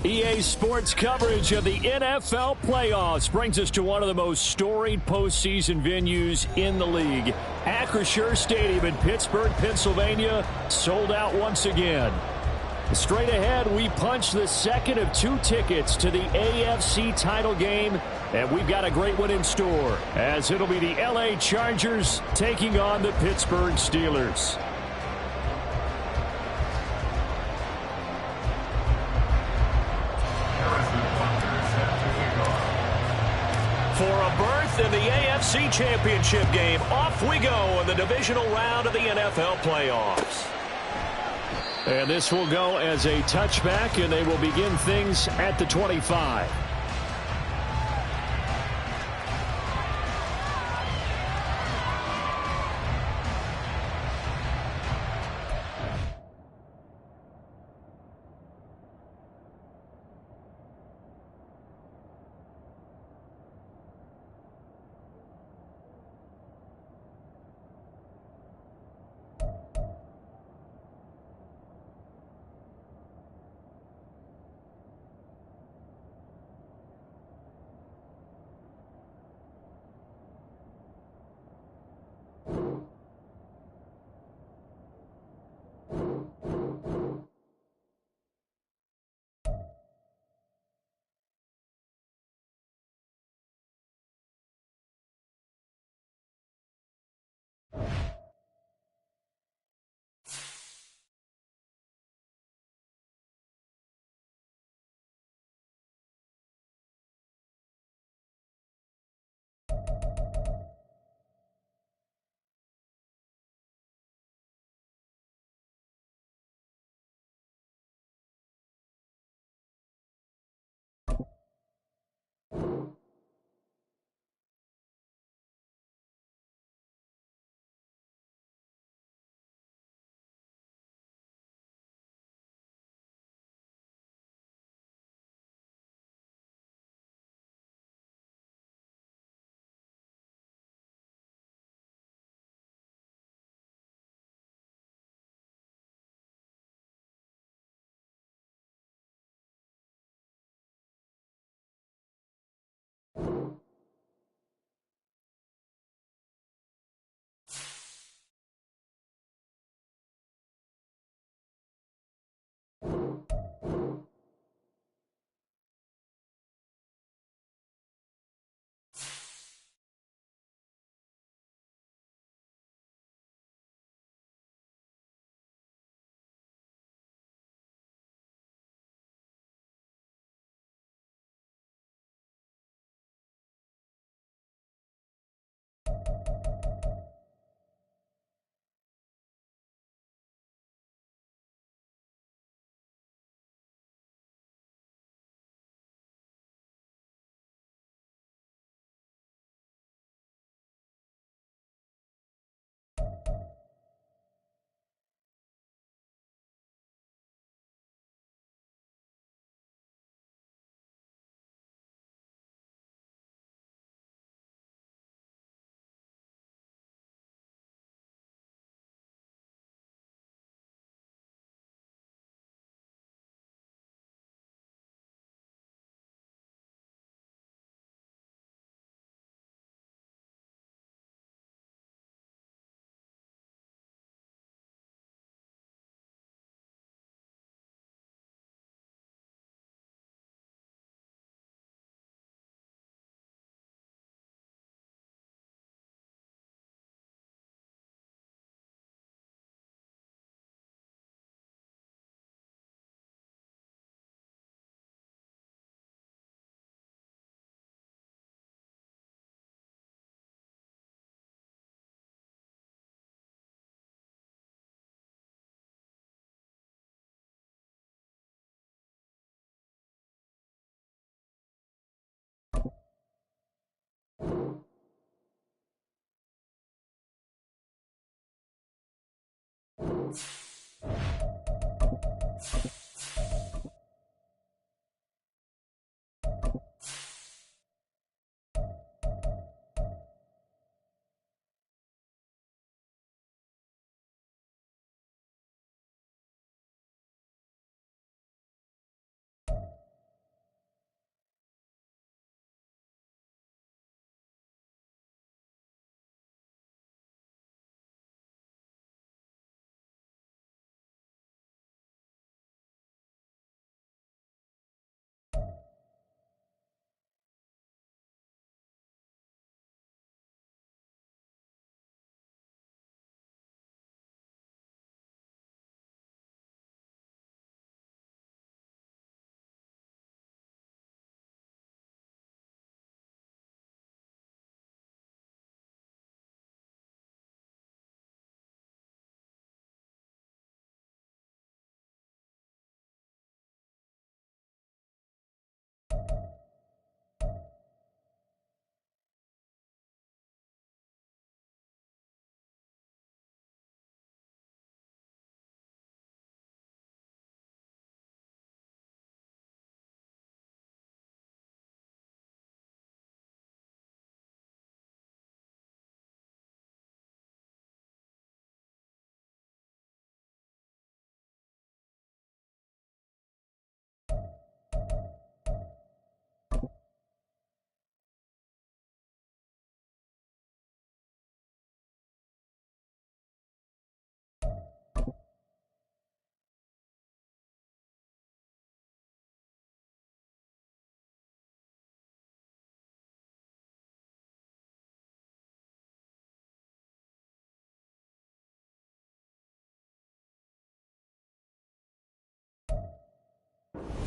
EA Sports coverage of the NFL playoffs brings us to one of the most storied postseason venues in the league. Acrisure Stadium in Pittsburgh, Pennsylvania, sold out once again. Straight ahead, we punch the second of 2 tickets to the AFC title game, and we've got a great one in store, as it'll be the LA Chargers taking on the Pittsburgh Steelers. For a berth in the AFC Championship game, off we go in the divisional round of the NFL playoffs. And this will go as a touchback, and they will begin things at the 25.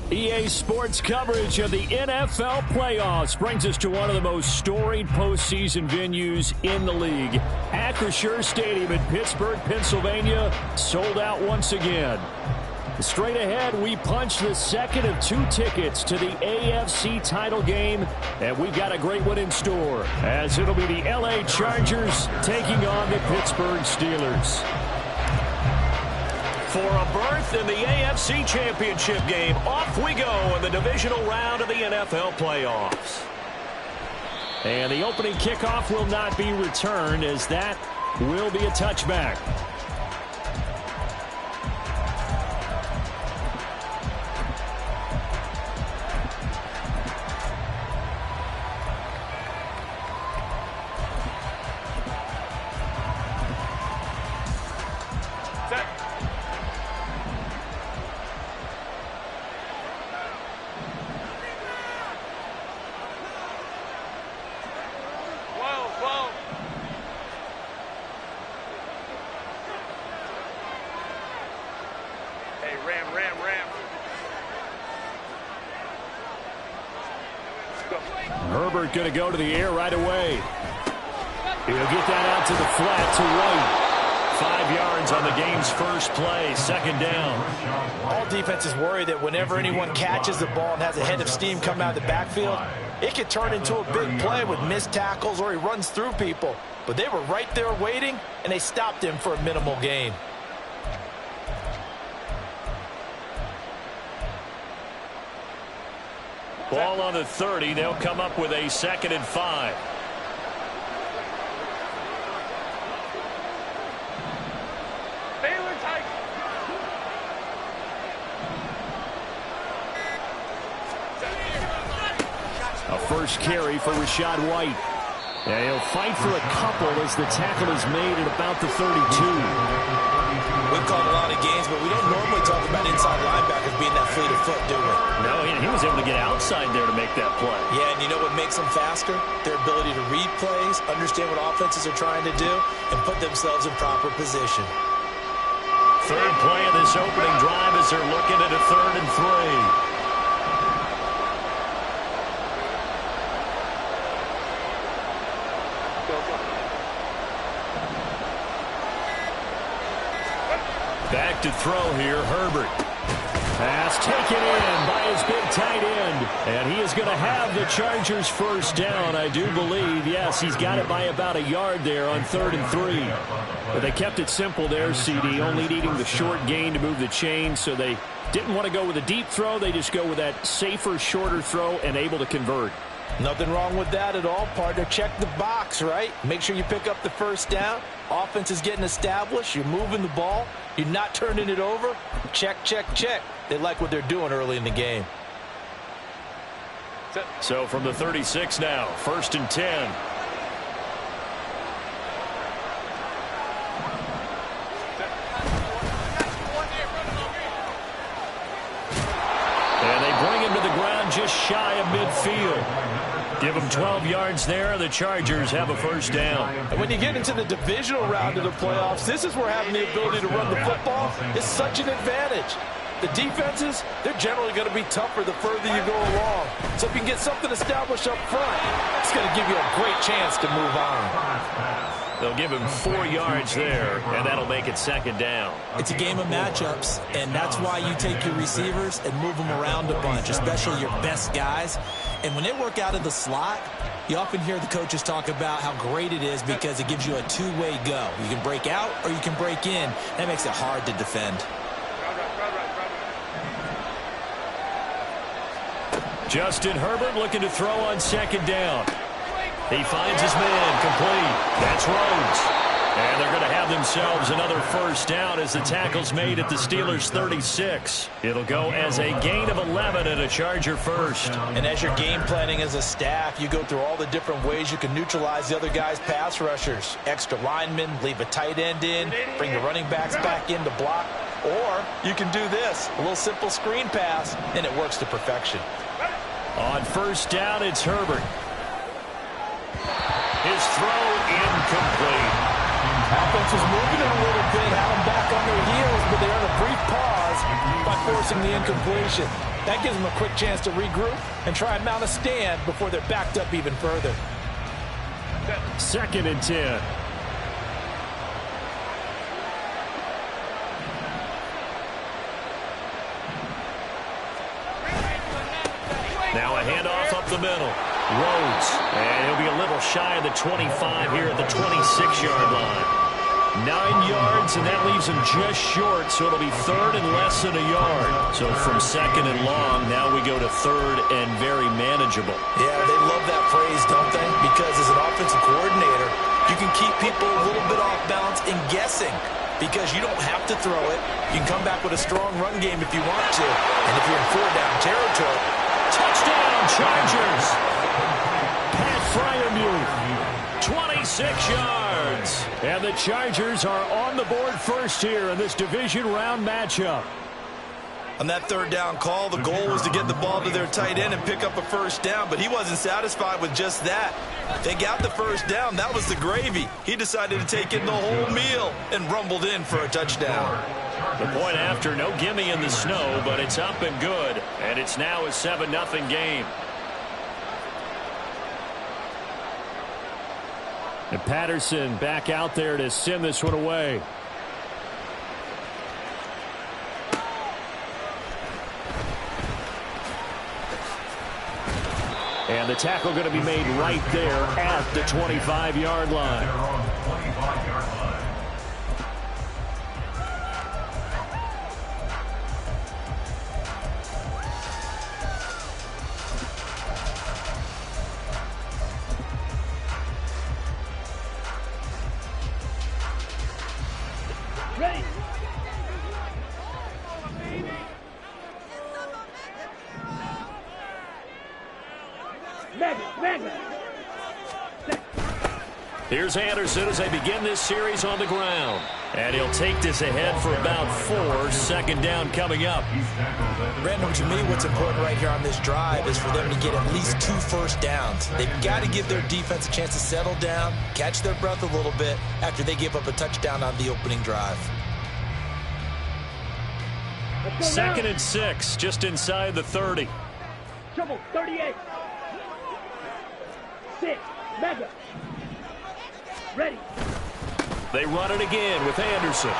EA Sports coverage of the NFL playoffs brings us to one of the most storied postseason venues in the league. Acrisure Stadium in Pittsburgh, Pennsylvania, sold out once again. Straight ahead, we punch the second of 2 tickets to the AFC title game, and we've got a great one in store, as it'll be the LA Chargers taking on the Pittsburgh Steelers. For a berth in the AFC Championship game, off we go in the divisional round of the NFL playoffs. And the opening kickoff will not be returned, as that will be a touchback. Herbert going to go to the air right away. He'll get that out to the flat to White. 5 yards on the game's first play, second down. All defenses worry that whenever anyone catches the ball and has a head of steam come out of the backfield, it can turn into a big play with missed tackles or he runs through people. But they were right there waiting, and they stopped him for a minimal gain. Ball on the 30. They'll come up with a 2nd and 5. A first carry for Rashad White. And he'll fight for a couple as the tackle is made at about the 32. We've called a lot of games, but we don't normally talk about inside linebackers being that fleet of foot, do we? No, he was able to get outside there to make that play. Yeah, and you know what makes them faster? Their ability to read plays, understand what offenses are trying to do, and put themselves in proper position. Third play of this opening drive as they're looking at a 3rd and 3. Back to throw here, Herbert. Pass taken in by his big tight end. And he is going to have the Chargers first down, I do believe. Yes, he's got it by about a yard there on 3rd and 3. But they kept it simple there, CD, only needing the short gain to move the chain. So they didn't want to go with a deep throw. They just go with that safer, shorter throw and able to convert. Nothing wrong with that at all, partner. Check the box, right? Make sure you pick up the first down. Offense is getting established. You're moving the ball. You're not turning it over. Check, check, check. They like what they're doing early in the game. So from the 36 now, 1st and 10. And they bring him to the ground just shy of midfield. Give them 12 yards there. The Chargers have a first down. And when you get into the divisional round of the playoffs, this is where having the ability to run the football is such an advantage. The defenses, they're generally going to be tougher the further you go along. So if you can get something established up front, it's going to give you a great chance to move on. They'll give him 4 yards there, and that'll make it 2nd down. It's a game of matchups, and that's why you take your receivers and move them around a bunch, especially your best guys. And when they work out of the slot, you often hear the coaches talk about how great it is because it gives you a two-way go. You can break out or you can break in. That makes it hard to defend. Justin Herbert looking to throw on 2nd down. He finds his man complete. That's Rhodes. And they're going to have themselves another first down as the tackle's made at the Steelers' 36. It'll go as a gain of 11 and a Charger first. And as you're game planning as a staff, you go through all the different ways you can neutralize the other guy's pass rushers. Extra linemen, leave a tight end in, bring the running backs back in to block. Or you can do this, a little simple screen pass, and it works to perfection. On first down, it's Herbert. His throw incomplete. Offense was moving it a little bit, had them back on their heels, but they earned a brief pause by forcing the incompletion. That gives them a quick chance to regroup and try and mount a stand before they're backed up even further. 2nd and 10. Now a handoff up the middle. Rhodes, and he'll be a little shy of the 25 here at the 26-yard line. 9 yards, and that leaves him just short, so it'll be 3rd and less than a yard. So from 2nd and long, now we go to 3rd and very manageable. Yeah, they love that phrase, don't they? Because as an offensive coordinator, you can keep people a little bit off balance and guessing because you don't have to throw it. You can come back with a strong run game if you want to. And if you're in 4-down territory, touchdown, Chargers! Pat Fryermuth, 26 yards. And the Chargers are on the board first here in this division round matchup. On that 3rd down call, the goal was to get the ball to their tight end and pick up a 1st down, but he wasn't satisfied with just that. They got the 1st down. That was the gravy. He decided to take in the whole meal and rumbled in for a touchdown. The point after, no gimme in the snow, but it's up and good, and it's now a 7-0 game. And Patterson back out there to send this one away. And the tackle going to be made right there at the 25-yard line. Ready. Here's Anderson as they begin this series on the ground. And he'll take this ahead for about 4. 2nd down coming up. Random, to me, what's important right here on this drive is for them to get at least 2 1st downs. They've got to give their defense a chance to settle down, catch their breath a little bit after they give up a touchdown on the opening drive. 2nd and 6, just inside the 30. Trouble, 38. 6, Mega. Ready. They run it again with Anderson.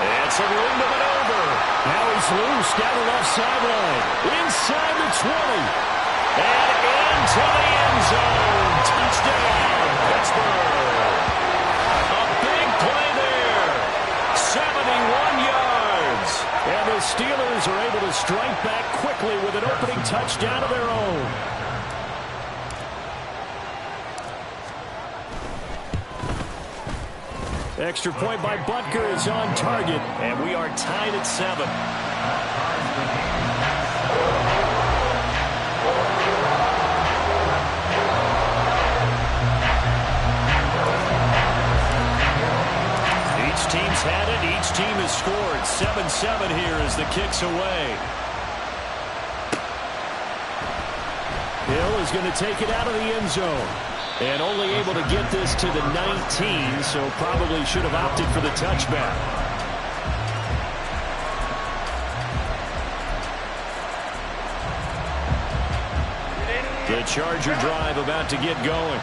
And some room to maneuver. Now he's loose down the left sideline. Inside the 20. And into the end zone. Touchdown, Pittsburgh. A big play there. 71 yards. And the Steelers are able to strike back quickly with an opening touchdown of their own. Extra point by Butker is on target, and we are tied at 7. Each team's had it. Each team has scored. 7-7 here as the kick's away. Hill is going to take it out of the end zone. And only able to get this to the 19, so probably should have opted for the touchback. The Charger drive about to get going.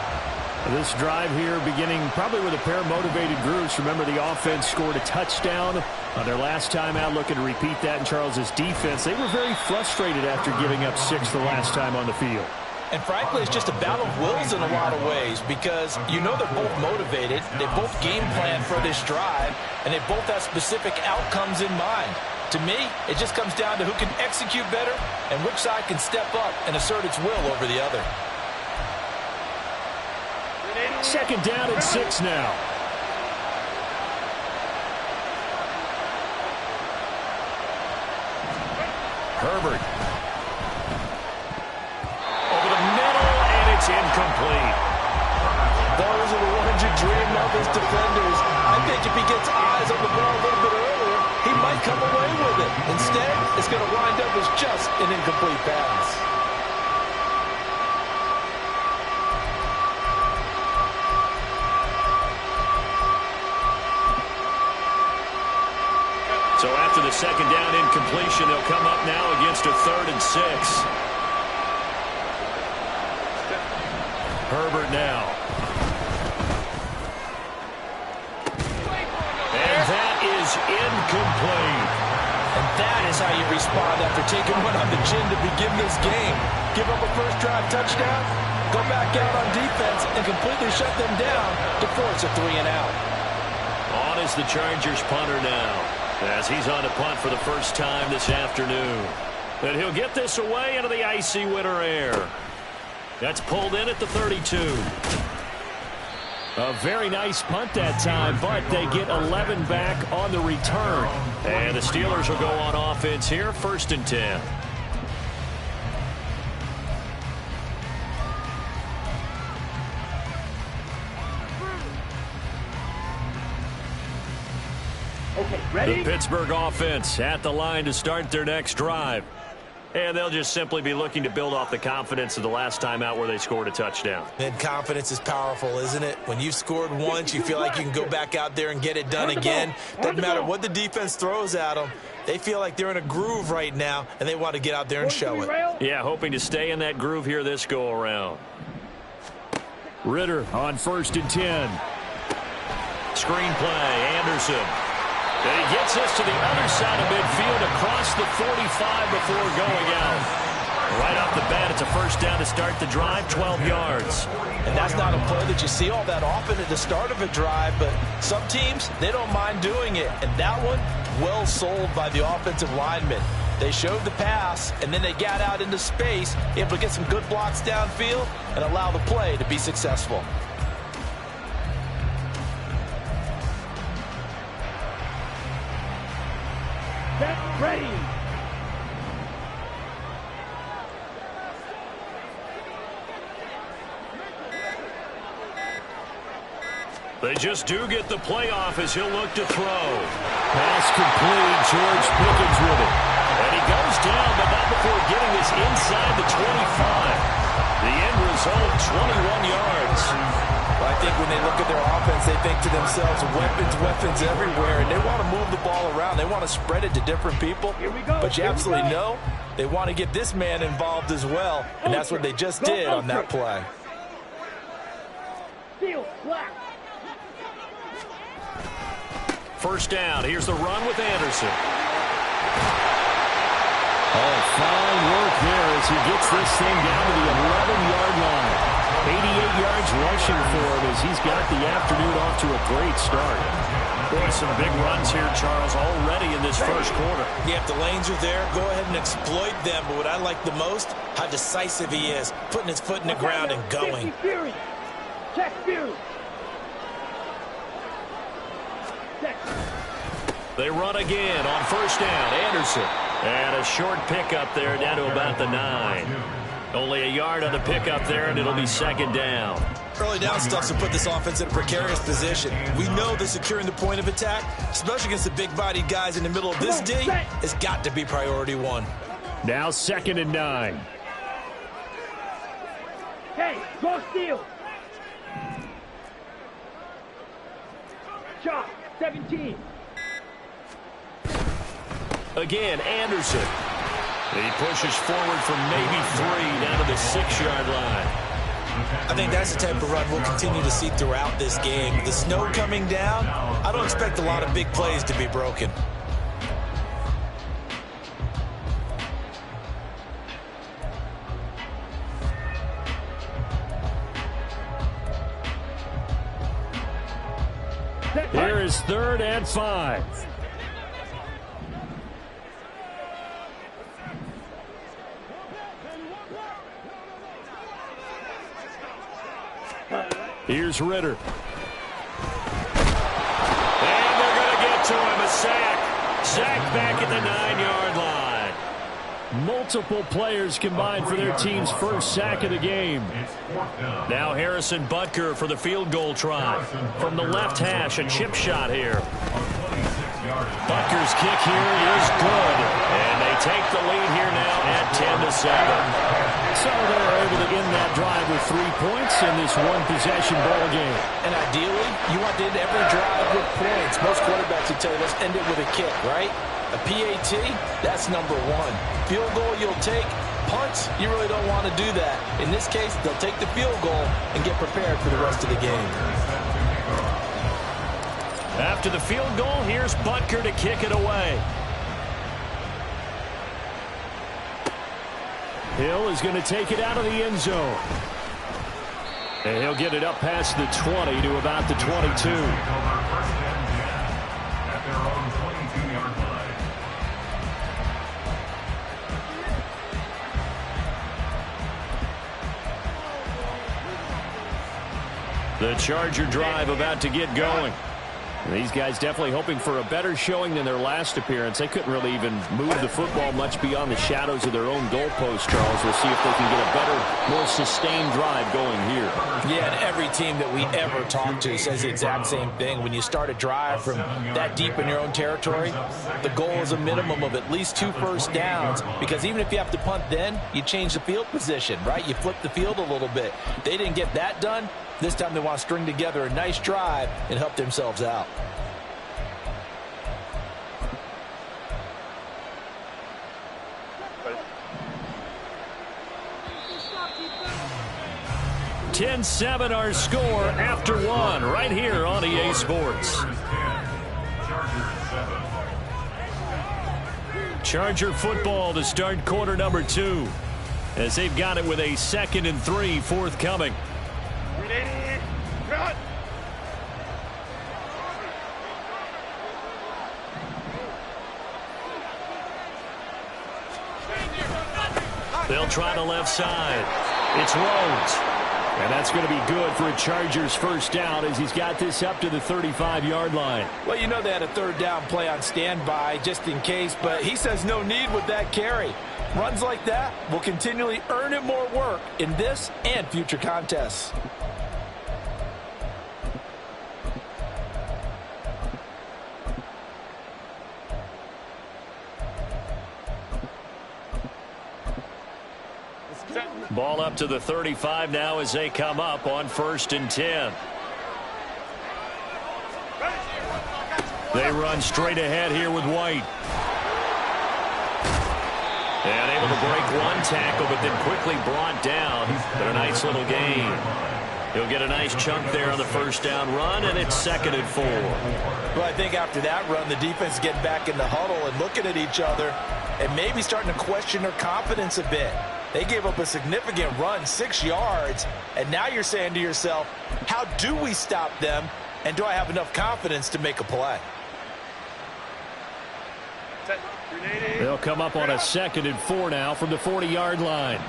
This drive here beginning probably with a pair of motivated groups. Remember, the offense scored a touchdown on their last time out. Looking to repeat that in Charles's defense. They were very frustrated after giving up 6 the last time on the field. And frankly, it's just a battle of wills in a lot of ways because you know they're both motivated. They both game plan for this drive, and they both have specific outcomes in mind. To me, it just comes down to who can execute better and which side can step up and assert its will over the other. 2nd down and 6 now. Herbert. Over the middle, and it's incomplete. Those are the ones you dream of as defenders. I think if he gets eyes on the ball a little bit earlier, he might come away with it. Instead, it's going to wind up as just an incomplete pass. So after the second down incompletion, they'll come up now against a 3rd and 6. Herbert now. And that is incomplete. And that is how you respond after taking one on the chin to begin this game. Give up a first drive touchdown, go back out on defense, and completely shut them down to force a 3 and out. On is the Chargers punter now, as he's on to punt for the first time this afternoon. And he'll get this away into the icy winter air. That's pulled in at the 32. A very nice punt that time, but they get 11 back on the return. And the Steelers will go on offense here, 1st and 10. Okay, ready? The Pittsburgh offense at the line to start their next drive. And they'll just simply be looking to build off the confidence of the last time out where they scored a touchdown. And confidence is powerful, isn't it? When you've scored once, you feel like you can go back out there and get it done again. Doesn't matter what the defense throws at them. They feel like they're in a groove right now, and they want to get out there and show it. Yeah, hoping to stay in that groove here this go-around. Ritter on 1st and 10. Screenplay, Anderson. And he gets us to the other side of midfield across the 45 before going out. Right off the bat, it's a first down to start the drive, 12 yards. And that's not a play that you see all that often at the start of a drive, but some teams, they don't mind doing it. And that one, well sold by the offensive lineman. They showed the pass, and then they got out into space, able to get some good blocks downfield and allow the play to be successful. Set, ready. They just do get the playoff as he'll look to throw. Pass complete. George Pickens with it. And he goes down, but not before getting this inside the 25. The end result, 21 yards. Well, I think when they look at their offense, they think to themselves, weapons everywhere, and they want to move the ball around. They want to spread it to different people. Here we go. But you absolutely know they want to get this man involved as well, and that's what they just did on that play. Seal, black. First down. Here's the run with Anderson. Oh, fine work there as he gets this thing down to the 11-yard line. 88 yards rushing for him as he's got the afternoon off to a great start. Boy, some big runs here, Charles, already in this first quarter. Yeah, if the lanes are there, go ahead and exploit them. But what I like the most, how decisive he is, putting his foot in the ground and going. Fury. Check Fury. Check. They run again on first down. Anderson. And a short pickup there down to about the 9. Only a yard on the pickup there, and it'll be second down. Early down stuff to put this offense in a precarious position. We know that securing the point of attack, especially against the big-bodied guys in the middle of this D, has got to be priority one. Now 2nd and 9. Hey, go steal. Chop, 17. Again, Anderson. He pushes forward from maybe 3 down to the 6-yard line. I think that's the type of run we'll continue to see throughout this game. The snow coming down, I don't expect a lot of big plays to be broken. Here is 3rd and 5. Here's Ritter. And they're going to get to him. A sack. Sack back at the 9-yard line. Multiple players combined for their team's first sack of the game. Now Harrison Butker for the field goal try. From the left hash, a chip shot here. Butker's kick here is good. And they take the lead here now at 10-7. So they're able to end that drive with 3 points in this one-possession ball game. And ideally, you want to end every drive with points. Most quarterbacks would tell you, let's end it with a kick, right? A PAT, that's number one. Field goal you'll take. Punts, you really don't want to do that. In this case, they'll take the field goal and get prepared for the rest of the game. After the field goal, here's Butker to kick it away. Hill is going to take it out of the end zone. And he'll get it up past the 20 to about the 22. The Charger drive about to get going. These guys definitely hoping for a better showing than their last appearance. They couldn't really even move the football much beyond the shadows of their own goalpost, Charles. We'll see if they can get a better, more sustained drive going here. Yeah, and every team that we ever talk to says the exact same thing. When you start a drive from that deep in your own territory, the goal is a minimum of at least 2 first downs, because even if you have to punt then, you change the field position, right? You flip the field a little bit. They didn't get that done. This time they want to string together a nice drive and help themselves out. (10-7) our score after one right here on EA Sports. Charger football to start quarter number 2 as they've got it with a 2nd and 3 forthcoming. They'll try the left side. It's Rhodes. And that's going to be good for a Chargers first down as he's got this up to the 35-yard line. Well, you know they had a third down play on standby just in case, but he says no need with that carry. Runs like that will continually earn him more work in this and future contests. Ball up to the 35 now as they come up on 1st and 10. They run straight ahead here with White. And able to break one tackle, but then quickly brought down. But a nice little gain. He'll get a nice chunk there on the first down run, and it's 2nd and 4. Well, I think after that run, the defense is getting back in the huddle and looking at each other and maybe starting to question their confidence a bit. They gave up a significant run, 6 yards, and now you're saying to yourself, how do we stop them, and do I have enough confidence to make a play? They'll come up on a 2nd and 4 now from the 40-yard line.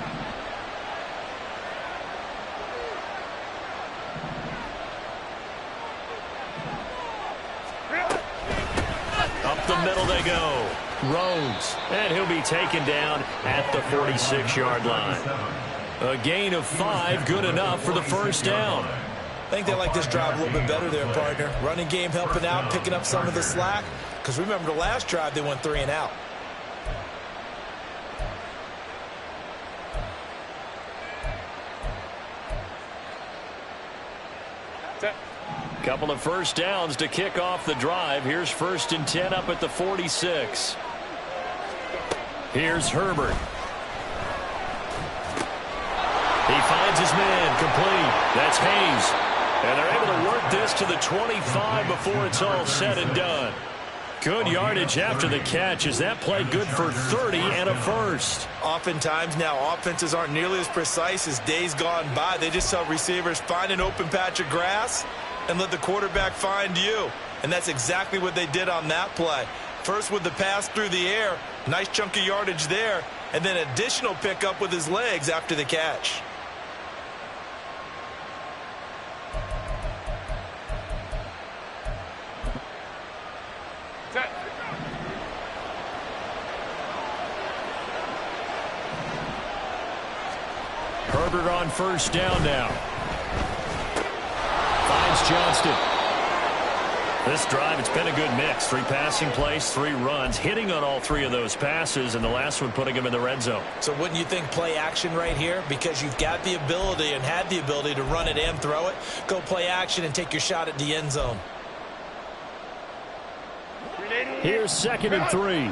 Up the middle they go. Rhodes, and he'll be taken down at the 46-yard line. A gain of 5, good enough for the first down. I think they like this drive a little bit better there, partner. Running game helping out, picking up some of the slack. Because remember, the last drive, they went 3 and out. Couple of first downs to kick off the drive. Here's 1st and 10 up at the 46. Here's Herbert. He finds his man complete. That's Hayes. And they're able to work this to the 25 before it's all said and done. Good yardage after the catch. Is that play good for 30 and a first? Oftentimes now, offenses aren't nearly as precise as days gone by. They just tell receivers, find an open patch of grass and let the quarterback find you. And that's exactly what they did on that play. First with the pass through the air, nice chunk of yardage there, and then additional pickup with his legs after the catch. Herbert on first down now. Finds Johnston. This drive, it's been a good mix. 3 passing plays, 3 runs, hitting on all 3 of those passes, and the last one putting him in the red zone. So wouldn't you think play action right here? Because you've got the ability and had the ability to run it and throw it. Go play action and take your shot at the end zone. Here's 2nd and 3.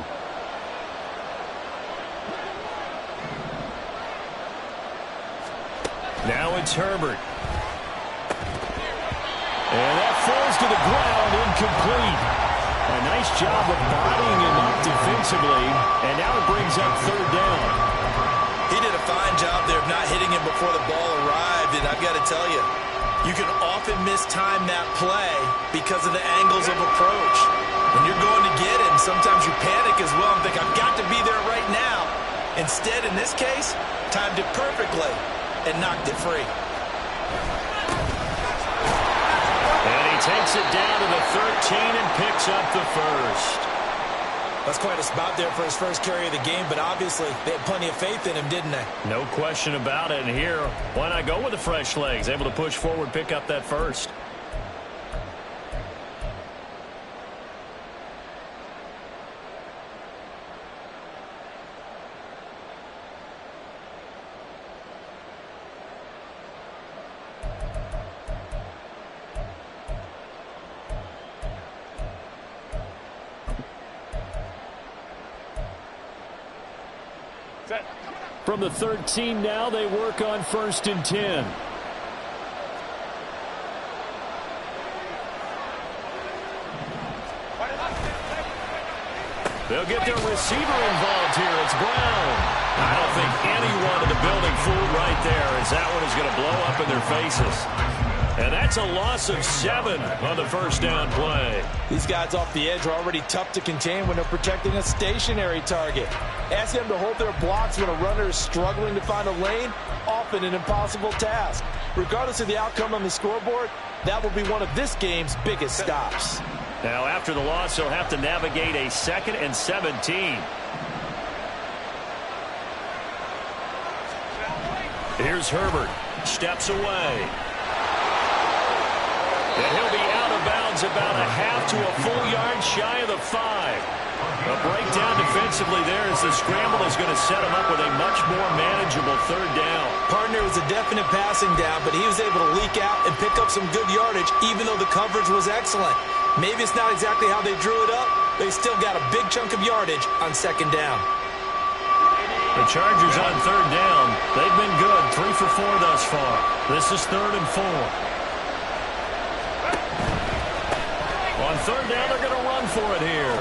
Now it's Herbert. And that falls to the ground, incomplete. A nice job of bodying him up defensively, and now it brings up 3rd down. He did a fine job there of not hitting him before the ball arrived, and I've got to tell you, you can often mistime that play because of the angles of approach. When you're going to get him, sometimes you panic as well and think, I've got to be there right now. Instead, in this case, timed it perfectly and knocked it free. And he takes it down to the 13 and picks up the 1st. That's quite a spot there for his first carry of the game, but obviously they had plenty of faith in him, didn't they? No question about it. And here, why not go with the fresh legs? Able to push forward, pick up that 1st. From the 13 now, they work on 1st and 10. They'll get their receiver involved here. It's Brown. I don't think anyone in the building fooled right there, as that one is going to blow up in their faces. And that's a loss of 7 on the 1st down play. These guys off the edge are already tough to contain when they're protecting a stationary target. Ask them to hold their blocks when a runner is struggling to find a lane, often an impossible task. Regardless of the outcome on the scoreboard, that will be one of this game's biggest stops. Now, after the loss, he'll have to navigate a 2nd and 17. Here's Herbert. Steps away. And he'll be out of bounds about a half to a full yard shy of the 5. A breakdown defensively there as the scramble is going to set him up with a much more manageable 3rd down. Partner was a definite passing down, but he was able to leak out and pick up some good yardage, even though the coverage was excellent. Maybe it's not exactly how they drew it up, but they still got a big chunk of yardage on 2nd down. The Chargers on 3rd down. They've been good, 3 for 4 thus far. This is 3rd and 4. On 3rd down, they're going to run for it here.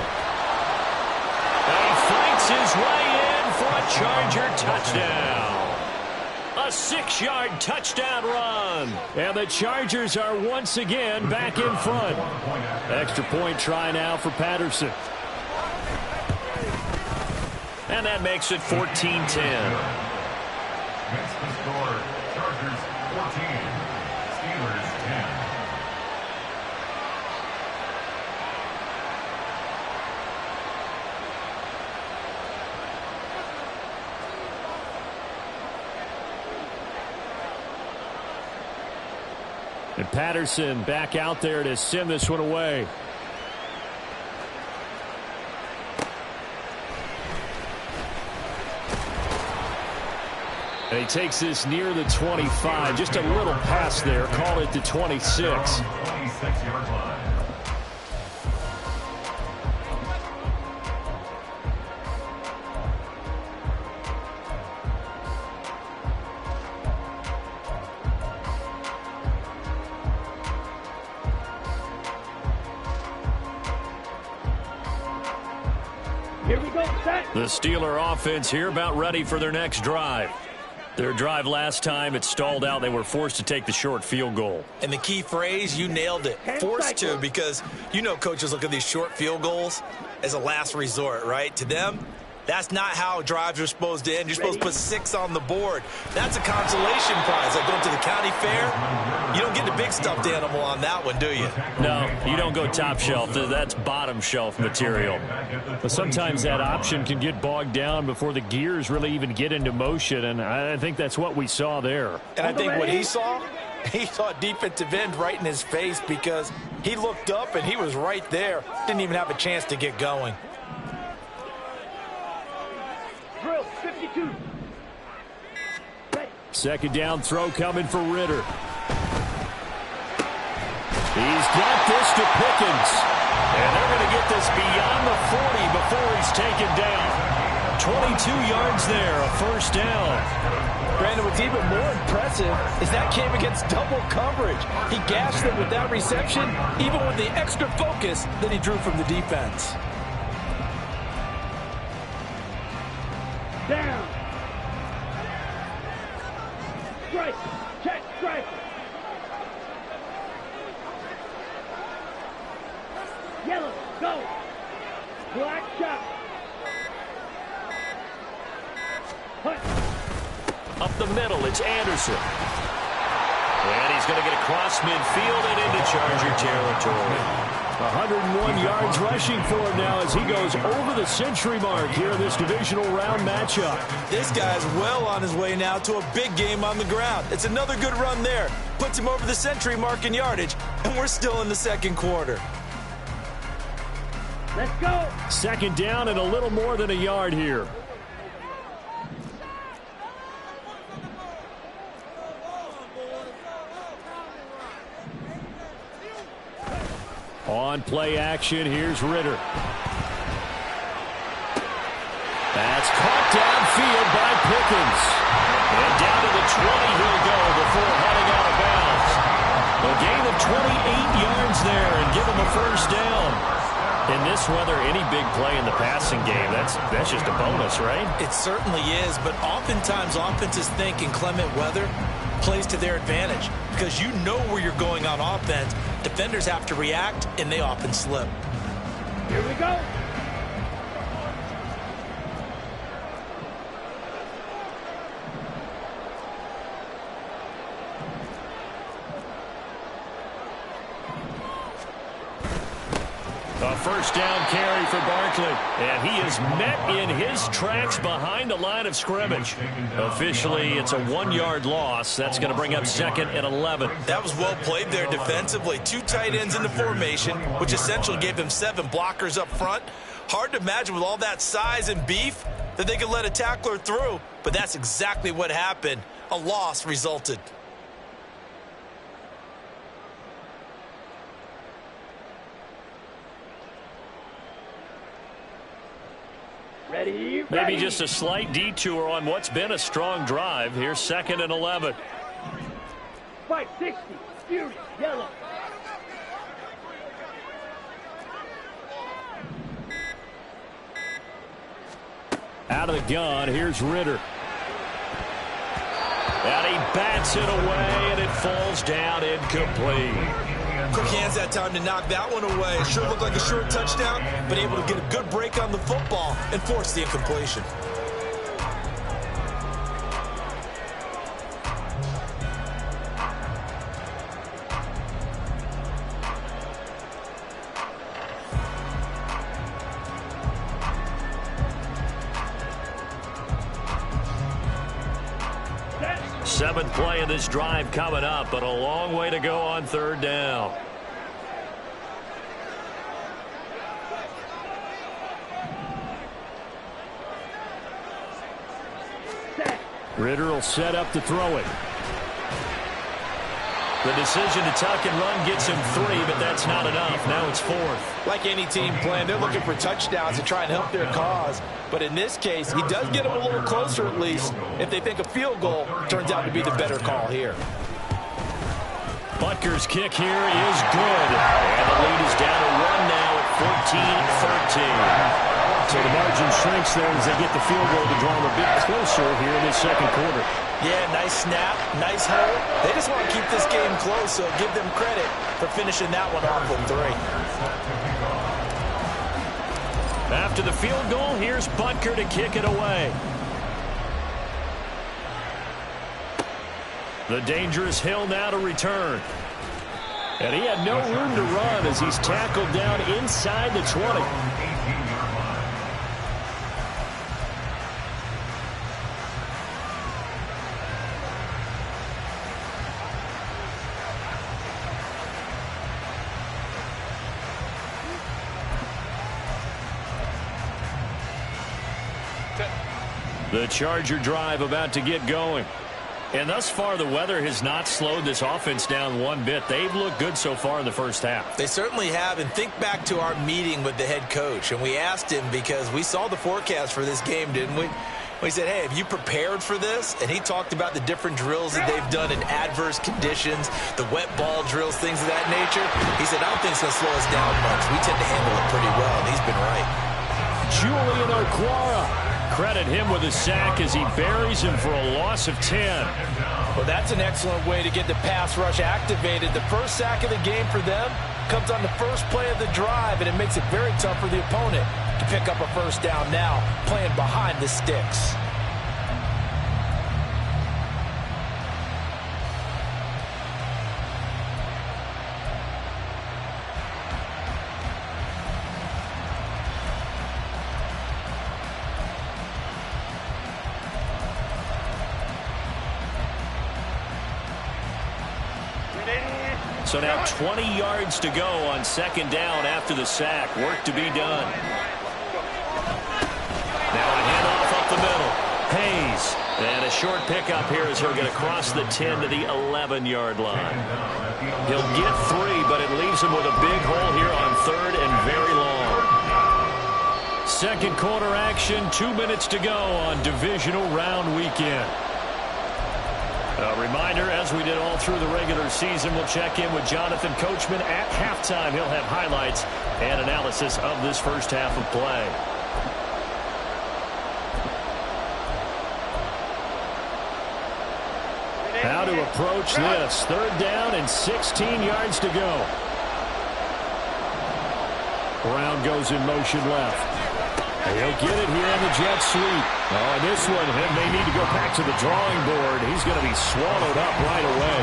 And he fights his way in for a Charger touchdown. A 6-yard touchdown run. And the Chargers are once again back in front. Extra point try now for Patterson. And that makes it 14-10. That's the score. Chargers 14, Steelers 10. And Patterson back out there to send this one away. And he takes this near the 25. Just a little pass there. Call it the 26. 26-yard line. Here we go, set. The Steeler offense here about ready for their next drive. Their drive last time, it stalled out. They were forced to take the short field goal. And the key phrase, you nailed it. Forced to, because you know coaches look at these short field goals as a last resort, right? To them, that's not how drives are supposed to end. You're supposed to put 6 on the board. That's a consolation prize. Like going to the county fair, you don't get the big stuffed animal on that one, do you? No, you don't go top shelf. That's bottom shelf material. But sometimes that option can get bogged down before the gears really even get into motion, and I think that's what we saw there. And I think what he saw He saw a defensive end right in his face because he looked up and he was right there. Didn't even have a chance to get going. Drill 52. Second down throw coming for Ritter. He's got this to Pickens. And they're going to get this beyond the 40 before he's taken down. 22 yards there, a first down. Brandon, what's even more impressive is that came against double coverage. He gashed them with that reception, even with the extra focus that he drew from the defense. Down. Strike. Check. Strike. Yellow. Go. Black shot. Hut. Up the middle, it's Anderson. And he's going to get across midfield and into Charger territory. 101 yards rushing for him now as he goes over the century mark here in this divisional round matchup. This guy's well on his way now to a big game on the ground. It's another good run there. Puts him over the century mark in yardage, and we're still in the second quarter. Let's go. Second down and a little more than a yard here. On play action, here's Ritter. That's caught downfield by Pickens. And down to the 20 he'll go before heading out of bounds. A gain of 28 yards there and give him a first down. In this weather, any big play in the passing game, that's just a bonus, right? It certainly is, but oftentimes offenses think inclement weather plays to their advantage because you know where you're going on offense. Defenders have to react, and they often slip. Here we go. A first down carry for Barkley. And he is met in his tracks behind the line of scrimmage. Officially, it's a 1-yard loss. That's going to bring up second and 11. That was well played there defensively. 2 tight ends in the formation, which essentially gave them 7 blockers up front. Hard to imagine with all that size and beef that they could let a tackler through. But that's exactly what happened. A loss resulted. Ready. Maybe just a slight detour on what's been a strong drive. Here's second and 11. 560. Fury. Yellow. Out of the gun, here's Ritter. And he bats it away, and it falls down incomplete. Quick hands that time to knock that one away. It sure looked like a short touchdown, but able to get a good break on the football and force the incompletion. Seventh play of this drive coming up, but a long way to go on third down. Ritter will set up to throw it. The decision to tuck and run gets him 3, but that's not enough. Now it's 4th. Like any team playing, they're looking for touchdowns to try and help their cause. But in this case, he does get them a little closer at least if they think a field goal turns out to be the better call here. Butker's kick here is good. And the lead is down to 1 now at 14-13. So the margin shrinks there as they get the field goal to draw them a bit closer here in this second quarter. Yeah, nice snap, nice hold. They just want to keep this game close, so give them credit for finishing that one off with 3. After the field goal, here's Butker to kick it away. The dangerous Hill now to return. And he had no room to run as he's tackled down inside the 20. The Charger drive about to get going. And thus far, the weather has not slowed this offense down one bit. They've looked good so far in the first half. They certainly have. And think back to our meeting with the head coach. And we asked him, because we saw the forecast for this game, didn't we? We said, hey, have you prepared for this? And he talked about the different drills that they've done in adverse conditions, the wet ball drills, things of that nature. He said, I don't think it's going to slow us down much. We tend to handle it pretty well, and he's been right. Julian Okwara. Credit him with a sack as he buries him for a loss of 10. Well, that's an excellent way to get the pass rush activated. The first sack of the game for them comes on the first play of the drive, and it makes it very tough for the opponent to pick up a first down now, playing behind the sticks. So now 20 yards to go on second down after the sack. Work to be done. Now a handoff up the middle. Hayes. And a short pickup here as he'll get across the 10 to the 11-yard line. He'll get 3, but it leaves him with a big hole here on third and very long. Second quarter action, 2 minutes to go on divisional round weekend. A reminder, as we did all through the regular season, we'll check in with Jonathan Coachman at halftime. He'll have highlights and analysis of this first half of play. How to approach this. Third down and 16 yards to go. Brown goes in motion left. He'll get it here in the jet sweep. Oh, and this one, they need to go back to the drawing board. He's going to be swallowed up right away.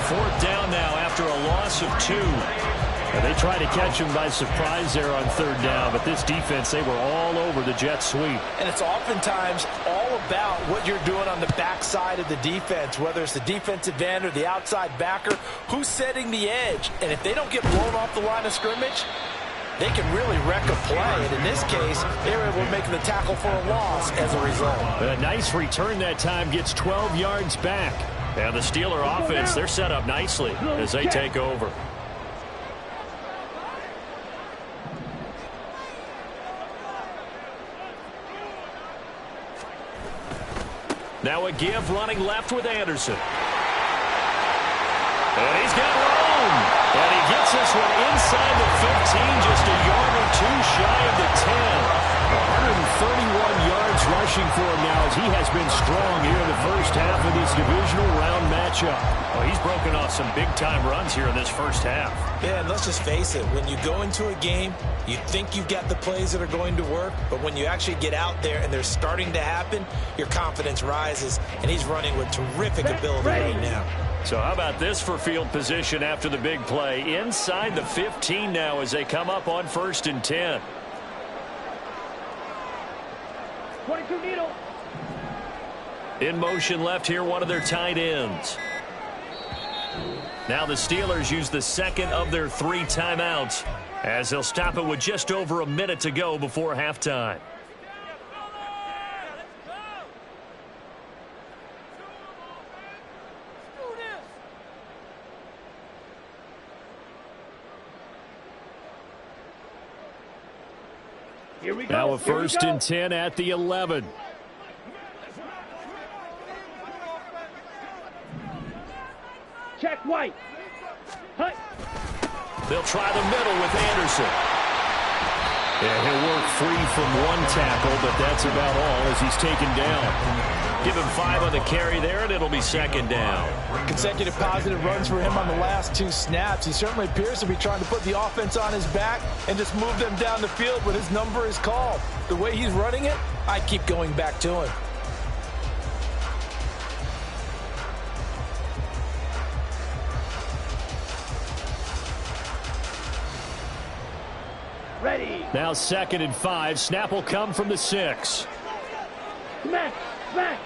Fourth down now after a loss of 2. And they tried to catch him by surprise there on third down, but this defense, they were all over the jet sweep. And it's oftentimes all about what you're doing on the backside of the defense, whether it's the defensive end or the outside backer, who's setting the edge. And if they don't get blown off the line of scrimmage, they can really wreck a play. And in this case, they were able to make the tackle for a loss as a result. A nice return that time, gets 12 yards back. And the Steeler offense, they're set up nicely as they take over. Now a give running left with Anderson. And he's got room. And he gets this one inside the 15, just a yard or 2 shy of the 10. 131 yards rushing for him now as he has been strong here in the first half of this divisional round matchup. Well, he's broken off some big-time runs here in this first half. Yeah, and let's just face it. When you go into a game, you think you've got the plays that are going to work, but when you actually get out there and they're starting to happen, your confidence rises, and he's running with terrific ability right now. So how about this for field position after the big play? Inside the 15 now as they come up on 1st and 10. 22 needle. In motion left here, one of their tight ends. Now the Steelers use the second of their 3 timeouts as they'll stop it with just over a minute to go before halftime. Here we go. Now a 1st and 10 at the 11. Check White. Hut. They'll try the middle with Anderson. Yeah, he'll work free from one tackle, but that's about all as he's taken down. Give him 5 on the carry there, and it'll be 2nd down. Consecutive positive runs for him on the last 2 snaps. He certainly appears to be trying to put the offense on his back and just move them down the field when his number is called. The way he's running it, I keep going back to him. Ready. Now 2nd and 5. Snap will come from the 6. Smack. Smack.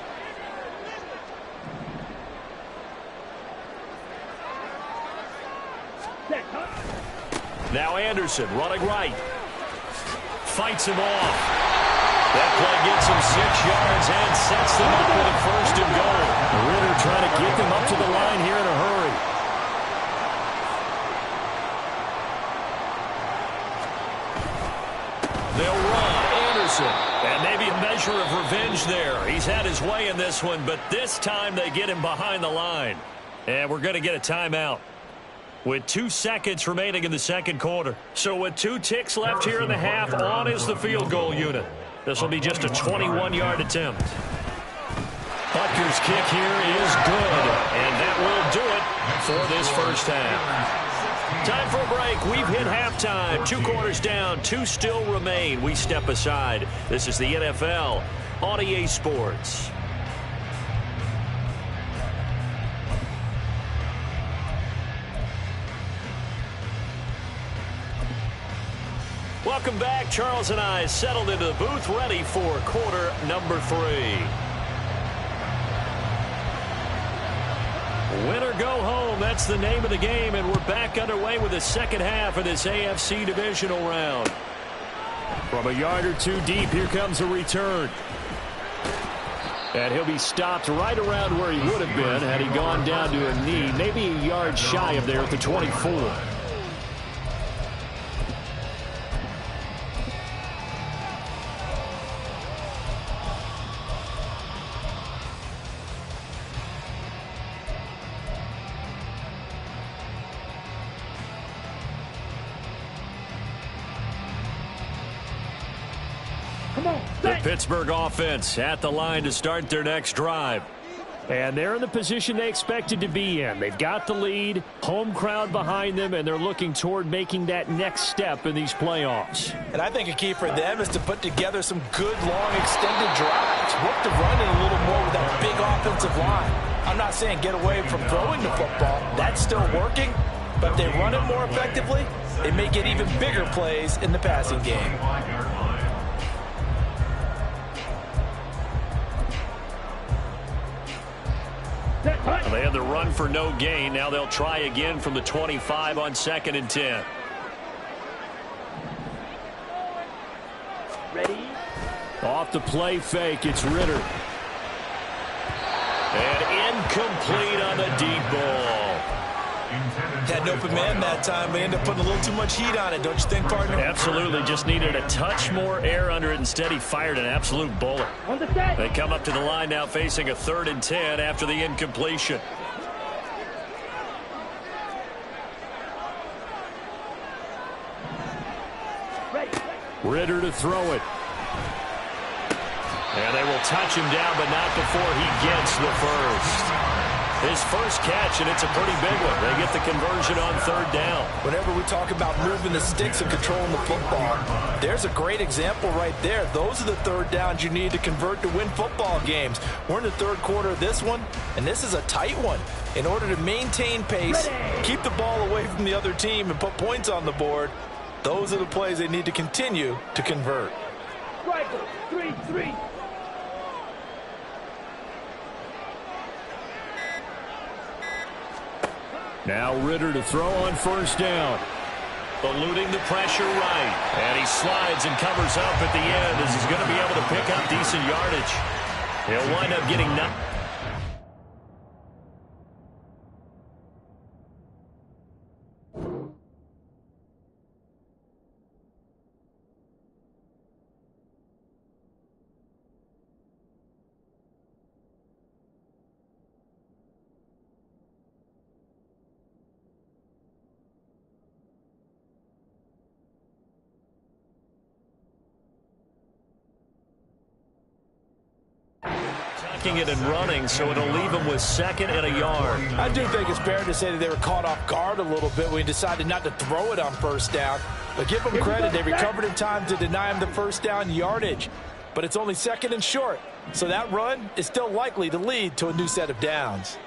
Set. Now Anderson running right. Fights him off. That play gets him 6 yards and sets them up with a first and goal. Ritter trying to get them up to the line here in a hurry. They'll run. Anderson. And maybe a measure of revenge there. He's had his way in this one, but this time they get him behind the line. And we're going to get a timeout with 2 seconds remaining in the second quarter. So with 2 ticks left here in the half, on is the field goal unit. This will be just a 21-yard attempt. Butker's kick here is good, and that will do it for this first half. Time for a break. We've hit halftime. 2 quarters down, 2 still remain. We step aside. This is the NFL on EA Sports. Welcome back. Charles and I settled into the booth, ready for quarter number 3. Win or go home, that's the name of the game, and we're back underway with the second half of this AFC divisional round. From a yard or 2 deep, here comes a return. And he'll be stopped right around where he would have been had he gone down to a knee, maybe a yard shy of there at the 24. The Pittsburgh offense at the line to start their next drive. And they're in the position they expected to be in. They've got the lead, home crowd behind them, and they're looking toward making that next step in these playoffs. And I think a key for them is to put together some good, long, extended drives. Work the run in a little more with that big offensive line. I'm not saying get away from throwing the football. That's still working. But if they run it more effectively, they may get even bigger plays in the passing game. They had the run for no gain. Now they'll try again from the 25 on 2nd and 10. Ready? Off the play fake, it's Ritter. And incomplete on the deep ball. Had an open man that time, but ended up putting a little too much heat on it, don't you think, partner? Absolutely, just needed a touch more air under it. Instead, he fired an absolute bullet. On the set. They come up to the line now facing a 3rd and 10 after the incompletion. Ready. Ritter to throw it. And they will touch him down, but not before he gets the first. His first catch, and it's a pretty big one. They get the conversion on 3rd down. Whenever we talk about moving the sticks and controlling the football, there's a great example right there. Those are the 3rd downs you need to convert to win football games. We're in the 3rd quarter of this one, and this is a tight one. In order to maintain pace, keep the ball away from the other team, and put points on the board, those are the plays they need to continue to convert. Striker. 3-3. Now Ritter to throw on 1st down. Eluding the pressure right. And he slides and covers up at the end as he's going to be able to pick up decent yardage. He'll wind up getting nothing. It and running, so it'll leave him with 2nd and a yard. I do think it's fair to say that they were caught off guard a little bit when he decided not to throw it on 1st down. But give them credit, they recovered in time to deny him the 1st down yardage. But it's only 2nd and short, so that run is still likely to lead to a new set of downs.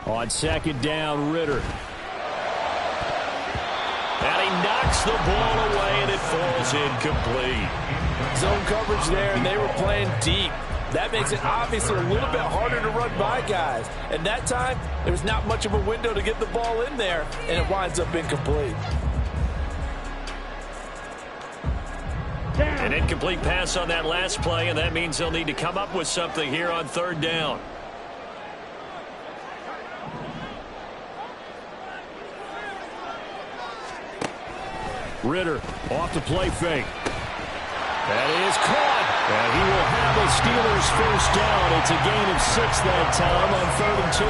On 2nd down, Ritter. And he knocks the ball away, and it falls incomplete. Zone coverage there, and they were playing deep. That makes it obviously a little bit harder to run by guys. And that time, there's not much of a window to get the ball in there, and it winds up incomplete. An incomplete pass on that last play, and that means they'll need to come up with something here on 3rd down. Ritter off the play fake. That is caught. And he will have the Steelers first down. It's a gain of 6 that time on 3rd and 2.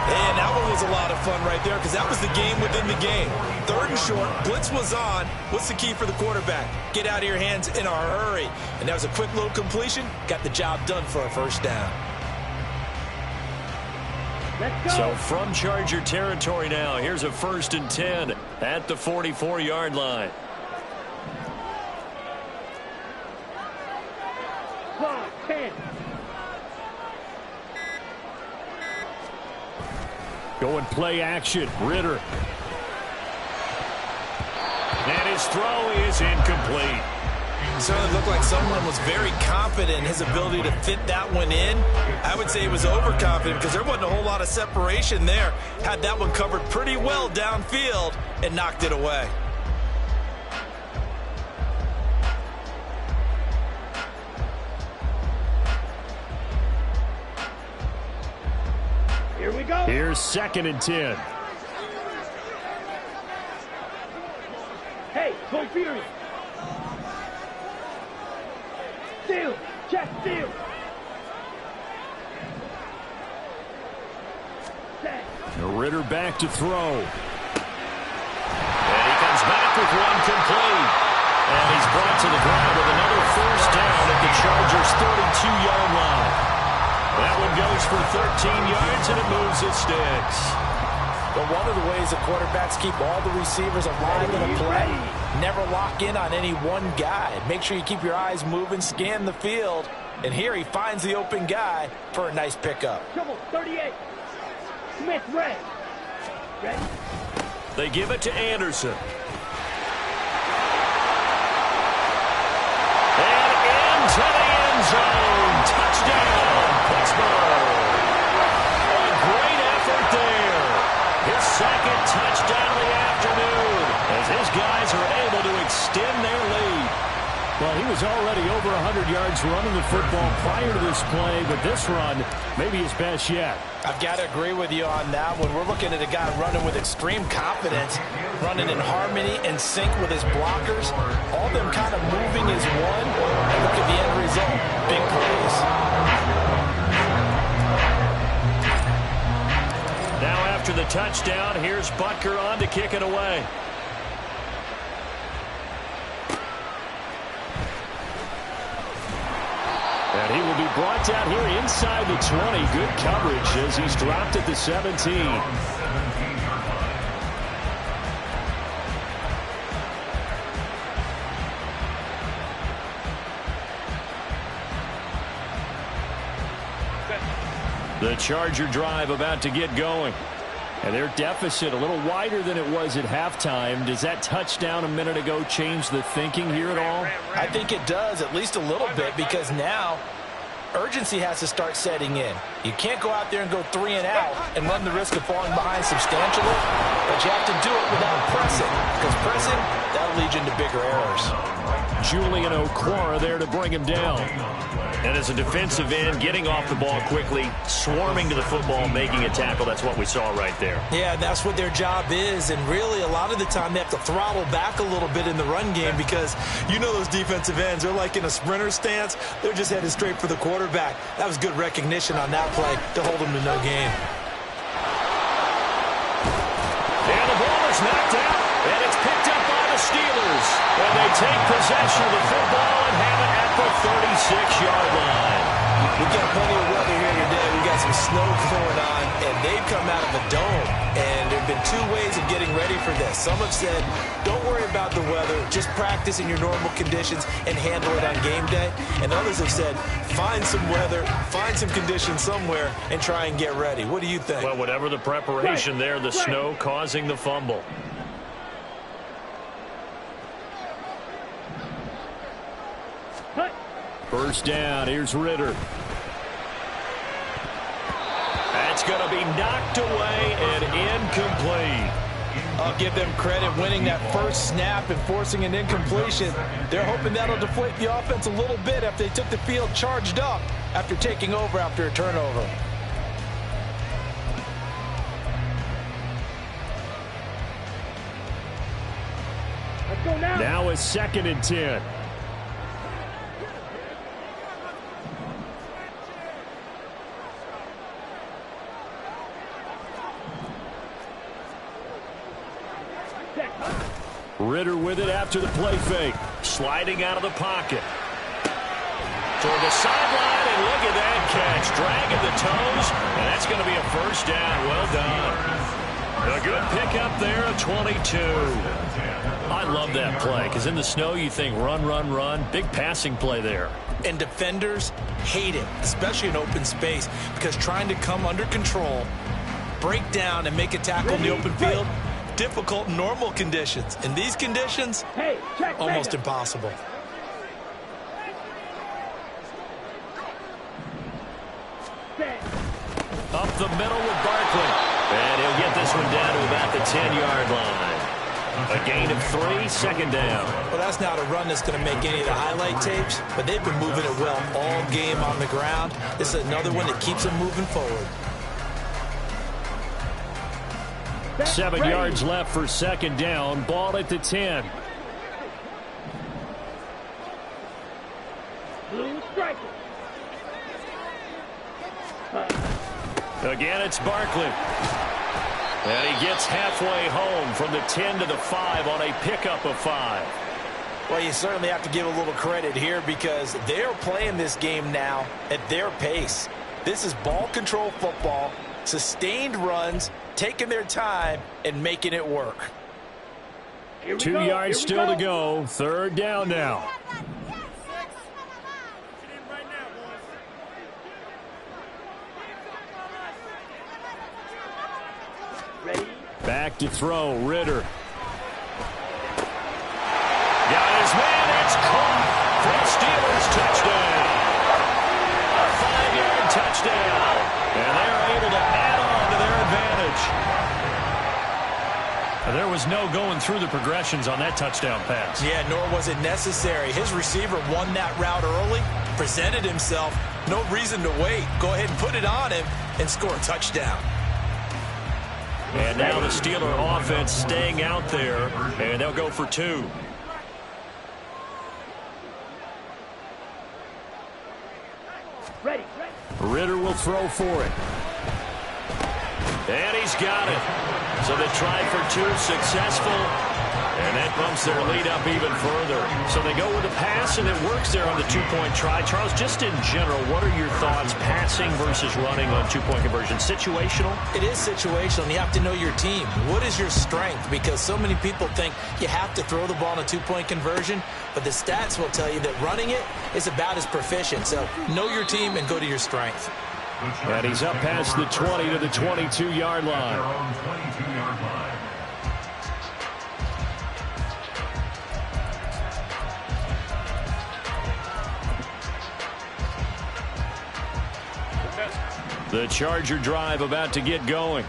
And that one was a lot of fun right there because that was the game within the game. 3rd and short, blitz was on. What's the key for the quarterback? Get out of your hands in a hurry. And that was a quick little completion. Got the job done for a first down. So from Charger territory now, here's a 1st and 10 at the 44-yard line. 10. Going play action. Ritter. And his throw is incomplete. Certainly looked like someone was very confident in his ability to fit that one in. I would say he was overconfident because there wasn't a whole lot of separation there. Had that one covered pretty well downfield and knocked it away. Here we go. Here's 2nd and 10. Hey, go Fury. Steal. Check steal. Ritter back to throw. And he comes back with one complete. And he's brought to the ground with another first down at the Chargers' 32-yard line. That one goes for 13 yards, and it moves its sticks. But one of the ways the quarterbacks keep all the receivers alive in a play, never lock in on any one guy. Make sure you keep your eyes moving, scan the field. And here he finds the open guy for a nice pickup. Trouble, 38. Smith, red. Ready? They give it to Anderson. And into the end zone. Touchdown, Pittsburgh. A great effort there. His 2nd touchdown of the afternoon as his guys are able to extend their lead. Well, he was already over 100 yards running the football prior to this play, but this run may be his best yet. I've got to agree with you on that one. We're looking at a guy running with extreme confidence, running in harmony and sync with his blockers, all them kind of moving as one, and look at the end result. Big plays. Now after the touchdown, here's Butker on to kick it away. And he will be brought down here inside the 20. Good coverage as he's dropped at the 17. The Charger drive about to get going. And their deficit a little wider than it was at halftime. Does that touchdown a minute ago change the thinking here at all? I think it does, at least a little bit, because now urgency has to start setting in. You can't go out there and go 3 and out and run the risk of falling behind substantially, but you have to do it without pressing, because pressing, that'll lead you into bigger errors. Julian Okwara there to bring him down. And as a defensive end, getting off the ball quickly, swarming to the football, making a tackle, that's what we saw right there. Yeah, that's what their job is, and really a lot of the time they have to throttle back a little bit in the run game because you know those defensive ends, they're like in a sprinter stance. They're just headed straight for the quarterback. That was good recognition on that play to hold them to no gain. And the ball is knocked out, and it's picked up by the Steelers. And they take possession of the football and have it at the 36-yard line. We've got plenty of weather here today. We've got some snow going on, and they've come out of a dome. And there have been 2 ways of getting ready for this. Some have said, don't worry about the weather. Just practice in your normal conditions and handle it on game day. And others have said, find some weather, find some conditions somewhere, and try and get ready. What do you think? Well, whatever the preparation there, the snow causing the fumble. First down. Here's Ritter. That's going to be knocked away and incomplete. I'll give them credit winning that first snap and forcing an incompletion. They're hoping that'll deflate the offense a little bit after they took the field charged up after taking over after a turnover. Let's go now. Now it's 2nd and 10. Ritter with it after the play fake. Sliding out of the pocket. Toward the sideline, and look at that catch. Dragging the toes, and that's going to be a first down. Well done. A good pickup there, a 22. I love that play, because in the snow you think run, run, run. Big passing play there. And defenders hate it, especially in open space, because trying to come under control, break down, and make a tackle in the open field, difficult in normal conditions. In these conditions, Hey, check almost Lega. impossible. Set. Up the middle with Barkley. And he'll get this one down to about the 10-yard line. A gain of 3, 2nd down. Well, that's not a run that's going to make any of the highlight tapes, but they've been moving it well all game on the ground. This is another one that keeps them moving forward. 7 Ready. yards left for 2nd down. Ball at the 10. Blue striker. Again, it's Barkley. And he gets halfway home from the 10 to the 5 on a pickup of 5. Well, you certainly have to give a little credit here because they're playing this game now at their pace. This is ball control football, sustained runs, taking their time, and making it work. Here we 2 go, yards here still we to go. 3rd down now. Ready? Back to throw. Ritter. Got his man. It's caught for the Steelers. Touchdown. A 5-yard touchdown. And they're able to add on to their advantage. There was no going through the progressions on that touchdown pass. Yeah, nor was it necessary. His receiver won that route early, presented himself. No reason to wait. Go ahead and put it on him and score a touchdown. And now the Steeler offense staying out there, and they'll go for 2. Ready. Ritter will throw for it. And he's got it. So they try for 2, successful. And that bumps their lead up even further. So they go with a pass, and it works there on the 2-point try. Charles, just in general, what are your thoughts passing versus running on 2-point conversion? Situational? It is situational, and you have to know your team. What is your strength? Because so many people think you have to throw the ball in a 2-point conversion, but the stats will tell you that running it is about as proficient. So know your team and go to your strength. And he's up past the 20 to the 22-yard line. 22-yard line. The Charger drive about to get going.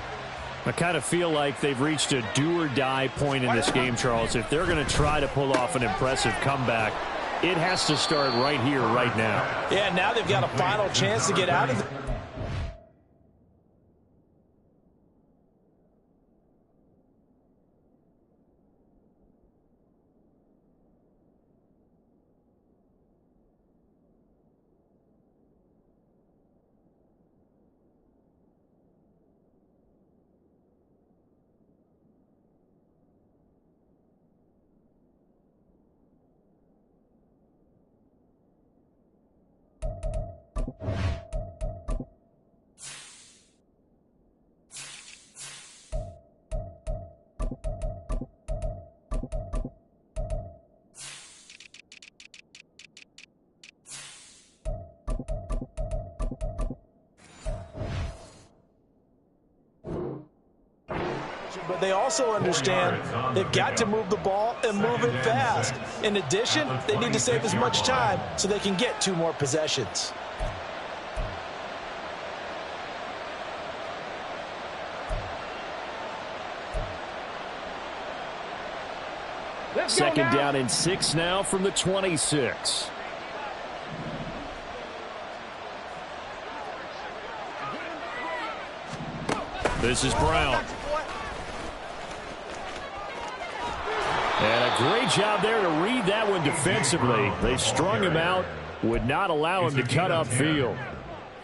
I kind of feel like they've reached a do-or-die point in this game, Charles. If they're going to try to pull off an impressive comeback, it has to start right here, right now. Yeah, now they've got a final chance to get out of it. but they also understand they've got to move the ball and move it fast. In addition, they need to save as much time so they can get 2 more possessions. Second down and 6 now from the 26. This is Brown. And a great job there to read that one defensively. They strung him out, would not allow him to cut upfield.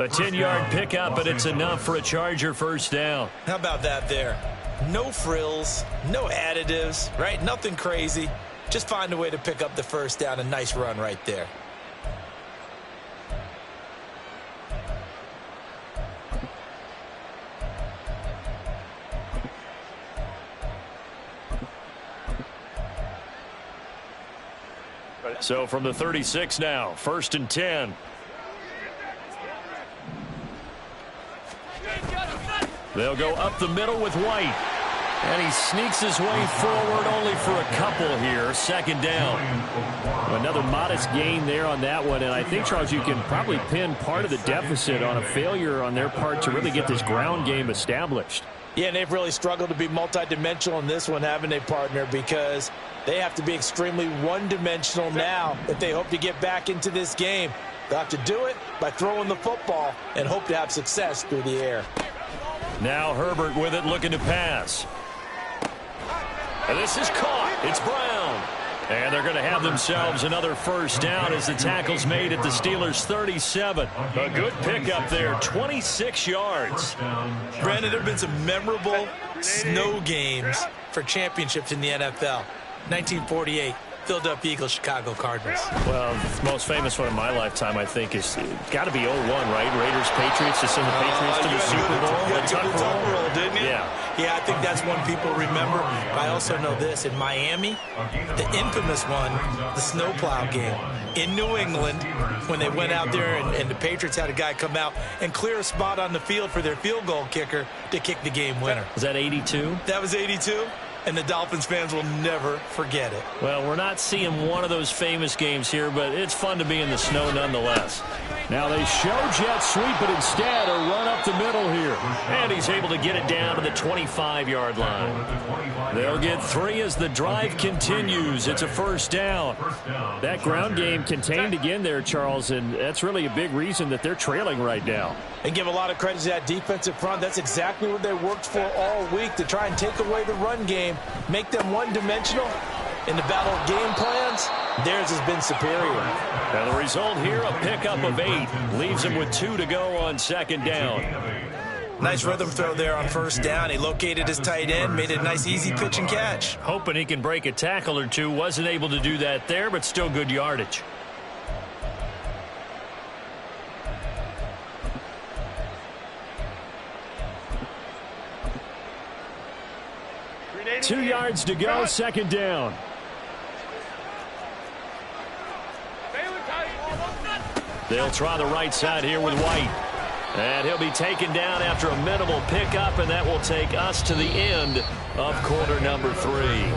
A 10-yard pickup, and it's enough for a Charger first down. How about that there? No frills, no additives, right? Nothing crazy. Just find a way to pick up the first down. A nice run right there. So from the 36 now, 1st and 10. They'll go up the middle with White. And he sneaks his way forward only for a couple here. 2nd down. Another modest gain there on that one. And I think, Charles, you can probably pin part of the deficit on a failure on their part to really get this ground game established. Yeah, and they've really struggled to be multidimensional in this one, haven't they, partner? Because they have to be extremely one-dimensional now if they hope to get back into this game. They'll have to do it by throwing the football and hope to have success through the air. Now Herbert with it, looking to pass. And this is caught. It's Brown. And they're going to have themselves another first down as the tackle's made at the Steelers' 37. A good pickup there, 26 yards. Brandon, there have been some memorable snow games for championships in the NFL. 1948, Philadelphia Eagles, Chicago Cardinals. Well, the most famous one in my lifetime, I think, is got to be 01, right? Raiders, Patriots, to send the Patriots to the Super Bowl. You had to go to the Tuck Roll, didn't you? Yeah, I think that's one people remember. I also know this. In Miami, the infamous one, the snowplow game in New England, when they went out there and the Patriots had a guy come out and clear a spot on the field for their field goal kicker to kick the game winner. Was that 82? That was 82. And the Dolphins fans will never forget it. Well, we're not seeing one of those famous games here, but it's fun to be in the snow nonetheless. Now they show jet sweep, but instead a run up the middle here. And he's able to get it down to the 25-yard line. They'll get 3 as the drive continues. It's a first down. That ground game contained again there, Charles, and that's really a big reason that they're trailing right now. And give a lot of credit to that defensive front. That's exactly what they worked for all week, to try and take away the run game, make them one-dimensional. In the battle of game plans, theirs has been superior. Now the result here, a pickup of 8. Leaves him with 2 to go on 2nd down. Nice rhythm throw there on first down. He located his tight end, made it a nice easy pitch and catch. Hoping he can break a tackle or two. Wasn't able to do that there, but still good yardage. Two yards to go, 2nd down. They'll try the right side here with White. And he'll be taken down after a minimal pickup, and that will take us to the end of quarter number 3.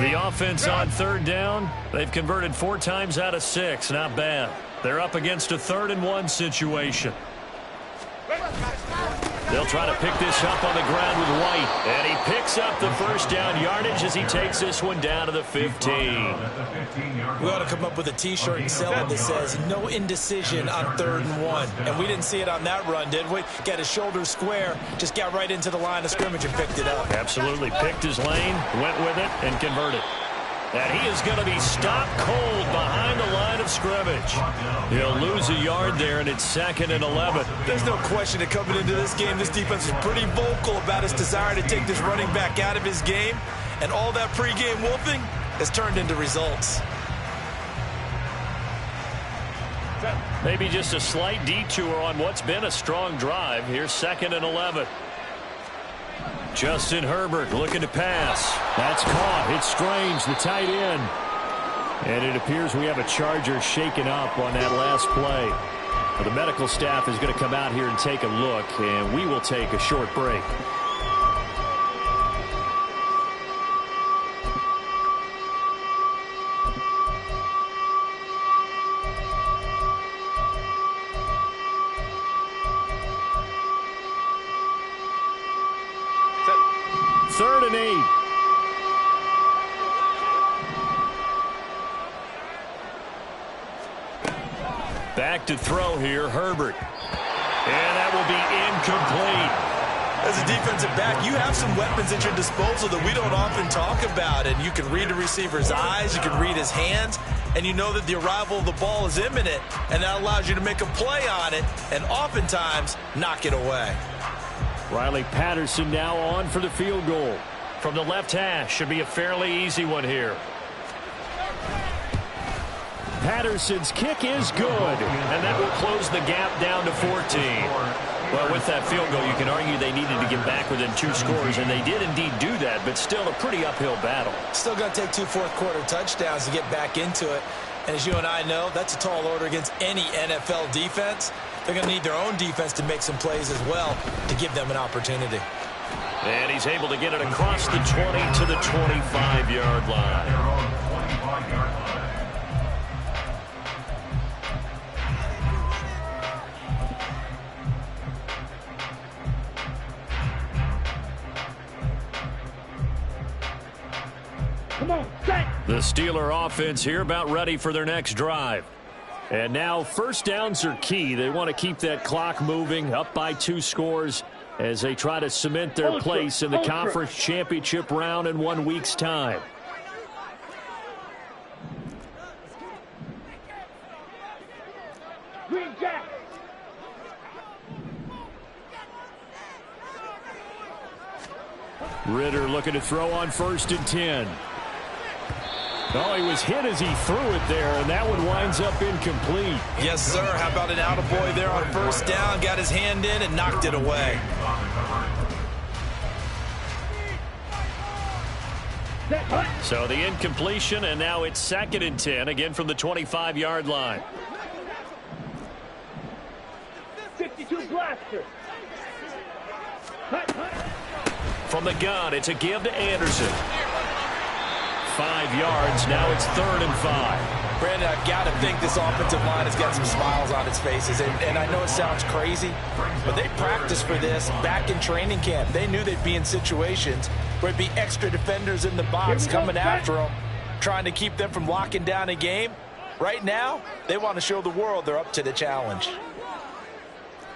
The offense on 3rd down, they've converted 4 times out of 6. Not bad. They're up against a 3rd and 1 situation. They'll try to pick this up on the ground with White. And he picks up the first down yardage as he takes this one down to the 15. We ought to come up with a T-shirt and sell it that says no indecision on 3rd and 1. And we didn't see it on that run, did we? Got his shoulders square, just got right into the line of scrimmage and picked it up. Absolutely. Picked his lane, went with it, and converted. And he is going to be stopped cold behind the line of scrimmage. He'll lose a yard there, and it's 2nd and 11. There's no question that coming into this game, this defense is pretty vocal about its desire to take this running back out of his game. And all that pregame wolfing has turned into results. Maybe just a slight detour on what's been a strong drive. Here's 2nd and 11. Justin Herbert looking to pass. That's caught. It's Strange, the tight end. And it appears we have a Charger shaken up on that last play. Well, the medical staff is going to come out here and take a look, and we will take a short break. Third and 8. Back to throw here, Herbert. And that will be incomplete. As a defensive back, you have some weapons at your disposal that we don't often talk about. And you can read the receiver's eyes, you can read his hands, and you know that the arrival of the ball is imminent. And that allows you to make a play on it and oftentimes knock it away. Riley Patterson now on for the field goal. From the left hash, should be a fairly easy one here. Patterson's kick is good, and that will close the gap down to 14. Well, with that field goal, you can argue they needed to get back within 2 scores, and they did indeed do that, but still a pretty uphill battle. Still going to take 2 fourth-quarter touchdowns to get back into it. And as you and I know, that's a tall order against any NFL defense. They're going to need their own defense to make some plays as well to give them an opportunity. And he's able to get it across the 20 to the 25-yard line. Come on, set. The Steeler offense here about ready for their next drive. And now first downs are key. They want to keep that clock moving, up by 2 scores as they try to cement their place in the conference championship round in 1 week's time. Green Jack. Ritter looking to throw on 1st and 10. Oh, he was hit as he threw it there, and that one winds up incomplete. Yes, sir. How about an attaboy there on 1st down? Got his hand in and knocked it away. So the incompletion, and now it's 2nd and 10, again from the 25-yard line. 52 blaster. From the gun, it's a give to Anderson. 5 yards, now it's 3rd and 5. Brandon, I've got to think this offensive line has got some smiles on its faces. And I know it sounds crazy, but they practiced for this back in training camp. They knew they'd be in situations where it'd be extra defenders in the box coming after them, trying to keep them from locking down a game. Right now, they want to show the world they're up to the challenge.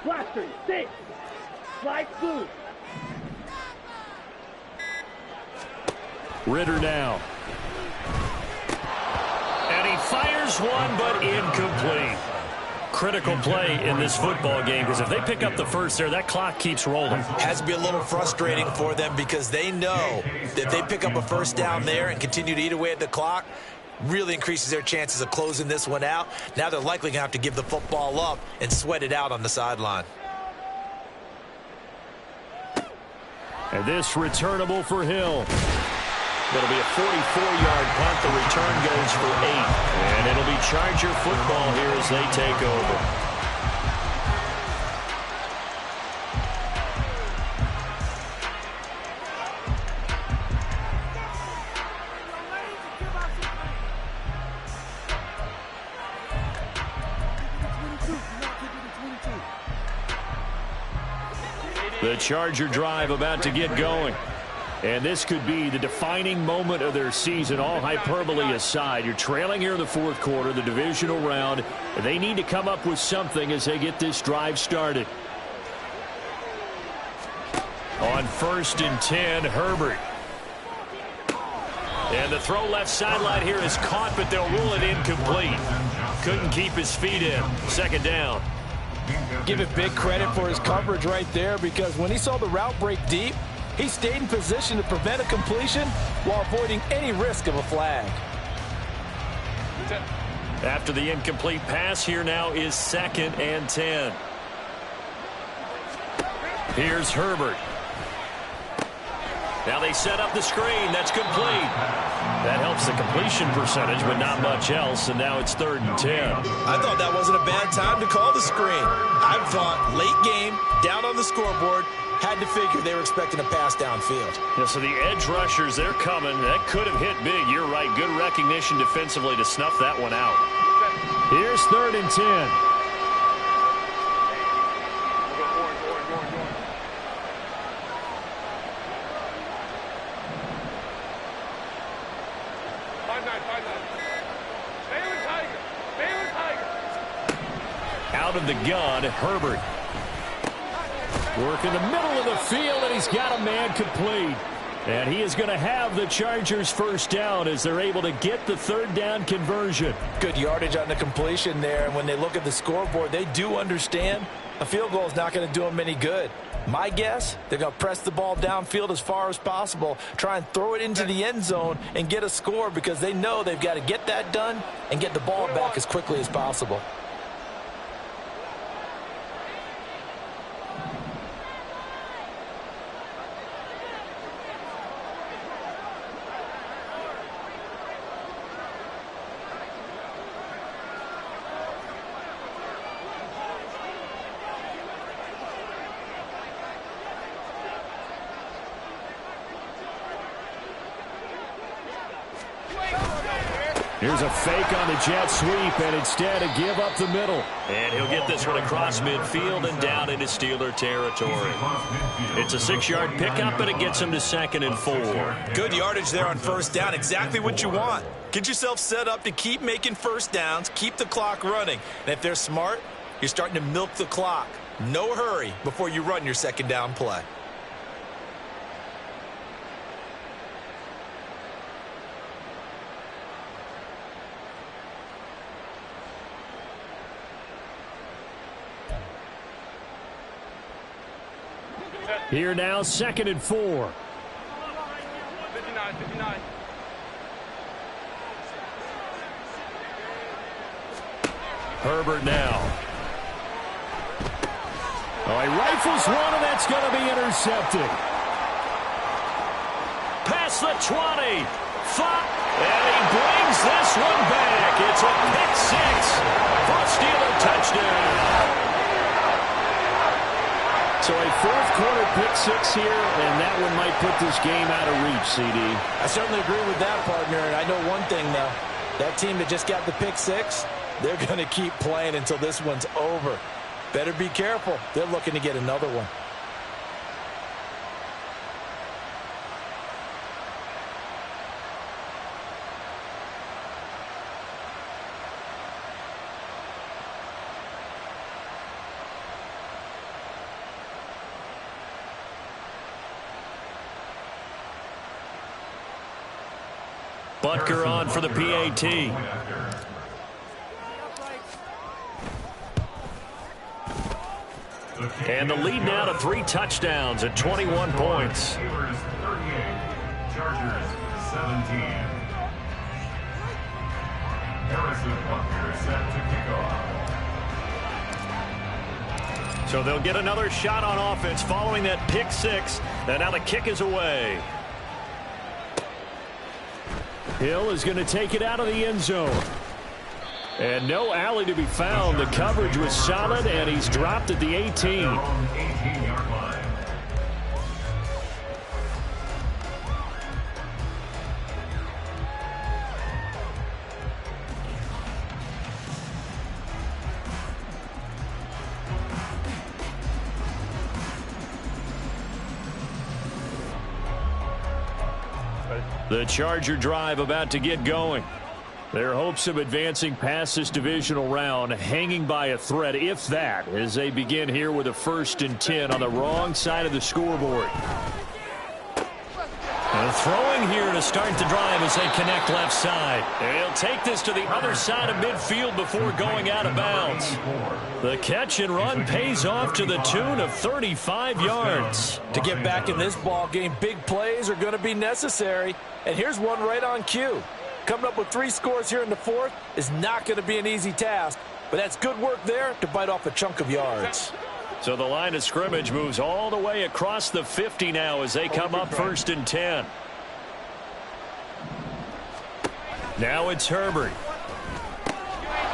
Blaster, 6. Slide through. Ritter now. And he fires one, but incomplete. Critical play in this football game, because if they pick up the first there, that clock keeps rolling. Has to be a little frustrating for them because they know that if they pick up a 1st down there and continue to eat away at the clock, really increases their chances of closing this one out. Now they're likely going to have to give the football up and sweat it out on the sideline. And this returnable for Hill. It'll be a 44-yard punt. The return goes for 8. And it'll be Charger football here as they take over. The Charger drive about to get going. And this could be the defining moment of their season, all hyperbole aside. You're trailing here in the 4th quarter, the divisional round. They need to come up with something as they get this drive started. On 1st and 10, Herbert. And the throw left sideline here is caught, but they'll rule it incomplete. Couldn't keep his feet in. 2nd down. Give it big credit for his coverage right there, because when he saw the route break deep, he stayed in position to prevent a completion while avoiding any risk of a flag. After the incomplete pass, here now is 2nd and 10. Here's Herbert. Now they set up the screen. That's complete. That helps the completion percentage, but not much else, and now it's 3rd and 10. I thought that wasn't a bad time to call the screen. I thought late game, down on the scoreboard, had to figure they were expecting a pass downfield. Yeah, so the edge rushers, they're coming. That could have hit big. You're right. Good recognition defensively to snuff that one out. Here's 3rd and 10. Out of the gun, Herbert. Work in the middle of the field, and he's got a man complete. And he is going to have the Chargers first down as they're able to get the 3rd down conversion. Good yardage on the completion there. And when they look at the scoreboard, they do understand a field goal is not going to do them any good. My guess, they're going to press the ball downfield as far as possible, try and throw it into the end zone and get a score because they know they've got to get that done and get the ball back as quickly as possible. Here's a fake on the jet sweep, and instead a give up the middle. And he'll get this one across midfield and down into Steeler territory. It's a 6-yard pickup, and it gets him to 2nd and 4. Good yardage there on 1st down. Exactly what you want. Get yourself set up to keep making 1st downs, keep the clock running. And if they're smart, you're starting to milk the clock. No hurry before you run your 2nd down play. Here now, 2nd and 4. 59. Herbert now. Oh, he rifles one, and that's going to be intercepted. Past the 20. And he brings this one back. It's a pick 6 for a Steeler touchdown. So a 4th-quarter pick 6 here, and that one might put this game out of reach, CD. I certainly agree with that, partner, and I know one thing, though. That team that just got the pick 6, they're going to keep playing until this one's over. Better be careful. They're looking to get another one. Butker on for the PAT. And the lead now to 3 touchdowns at 21 points. Steelers 38, Chargers 17. Harrison Butker set to kick off. So they'll get another shot on offense following that pick 6. And now the kick is away. Hill is going to take it out of the end zone. And no alley to be found. The coverage was solid, and he's dropped at the 18. 18-yard line. The Charger drive about to get going. Their hopes of advancing past this divisional round hanging by a thread, if that, as they begin here with a 1st and 10 on the wrong side of the scoreboard. And throwing here to start the drive as they connect left side. And he'll take this to the other side of midfield before going out of bounds. The catch and run pays off to the tune of 35 yards. To get back in this ball game, big plays are going to be necessary. And here's one right on cue. Coming up with 3 scores here in the fourth is not going to be an easy task, but that's good work there to bite off a chunk of yards. So the line of scrimmage moves all the way across the 50 now as they come up 1st and 10. Now it's Herbert.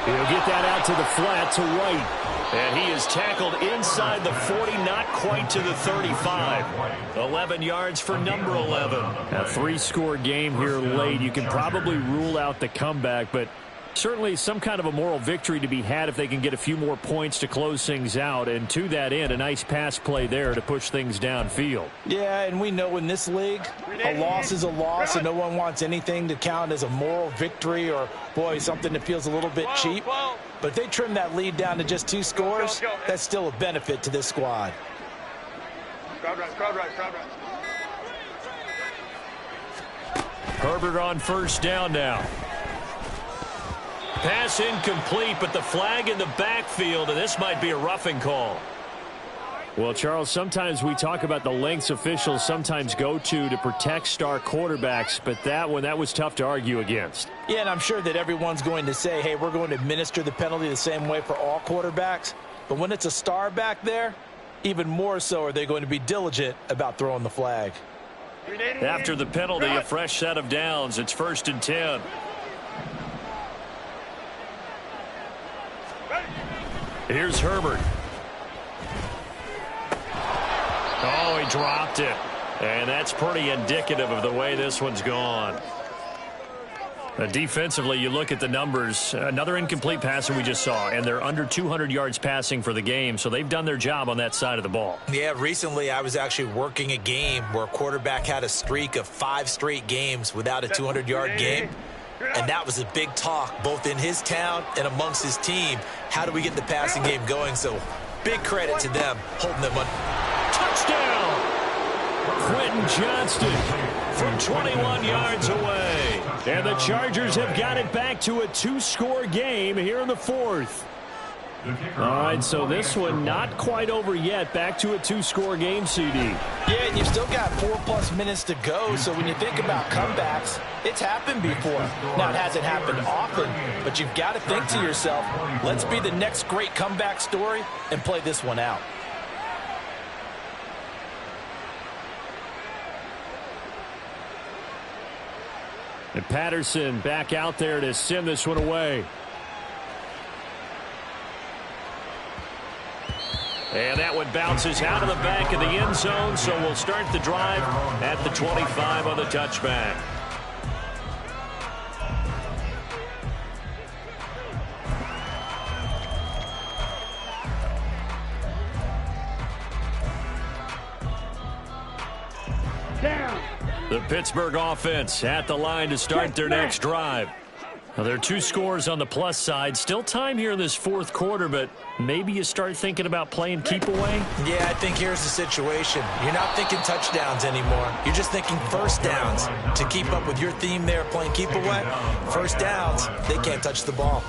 He'll get that out to the flat to White. And he is tackled inside the 40, not quite to the 35. 11 yards for number 11. A 3-score game here late. You can probably rule out the comeback, but certainly some kind of a moral victory to be had if they can get a few more points to close things out. And to that end, a nice pass play there to push things downfield. Yeah, and we know in this league, a loss is a loss, and no one wants anything to count as a moral victory or, boy, something that feels a little bit cheap. But if they trim that lead down to just 2 scores, that's still a benefit to this squad. Crowd right. Herbert on 1st down now. Pass incomplete, but the flag in the backfield, and this might be a roughing call. Well, Charles, sometimes we talk about the lengths officials sometimes go to protect star quarterbacks, but that was tough to argue against. Yeah, and I'm sure that everyone's going to say, hey, we're going to administer the penalty the same way for all quarterbacks. But when it's a star back there, even more so are they going to be diligent about throwing the flag. After the penalty, a fresh set of downs. It's 1st and 10. Here's Herbert. Oh, he dropped it. And that's pretty indicative of the way this one's gone. Defensively, you look at the numbers. Another incomplete passer we just saw, and they're under 200 yards passing for the game, so they've done their job on that side of the ball. Yeah, recently I was actually working a game where a quarterback had a streak of 5 straight games without a 200-yard game. And that was a big talk, both in his town and amongst his team. How do we get the passing game going? So big credit to them, holding them on. Touchdown! Quentin Johnston from 21 yards away. And the Chargers have got it back to a 2-score game here in the 4th. All right, so this one not quite over yet. Back to a 2-score game, CD. Yeah, and you've still got 4+ minutes to go, so when you think about comebacks, it's happened before. Now, it hasn't happened often, but you've got to think to yourself, let's be the next great comeback story and play this one out. And Patterson back out there to send this one away. And that one bounces out of the back of the end zone, so we'll start the drive at the 25 on the touchback. Down. The Pittsburgh offense at the line to start their next drive. Now, there are 2 scores on the plus side. Still time here in this 4th quarter, but maybe you start thinking about playing keep away? Yeah, I think here's the situation. You're not thinking touchdowns anymore. You're just thinking first downs. To keep up with your theme there, playing keep away, first downs, they can't touch the ball.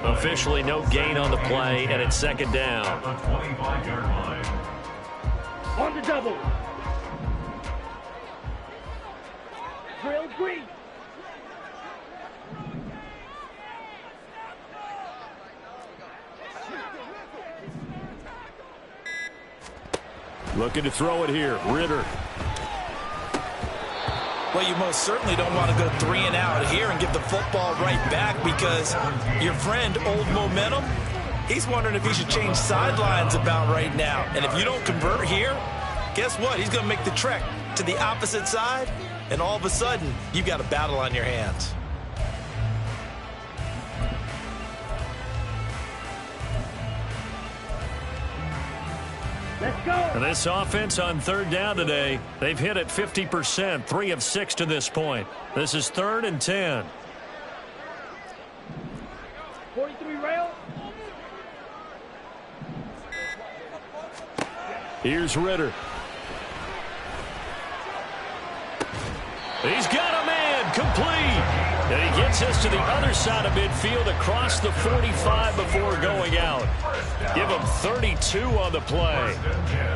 Officially no gain on the play, and it's 2nd down. On the double. Drill green. Looking to throw it here. Ritter. Well, you most certainly don't want to go 3 and out here and give the football right back because your friend, Old Momentum, he's wondering if he should change sidelines about right now. And if you don't convert here, guess what? He's going to make the trek to the opposite side, and all of a sudden, you've got a battle on your hands. Let's go. And this offense on 3rd down today, they've hit it 50%, 3 of 6 to this point. This is 3rd and 10. 43 rail. Here's Ritter. He's got a man complete. And he gets us to the other side of midfield across the 45 before going out. Give him 32 on the play.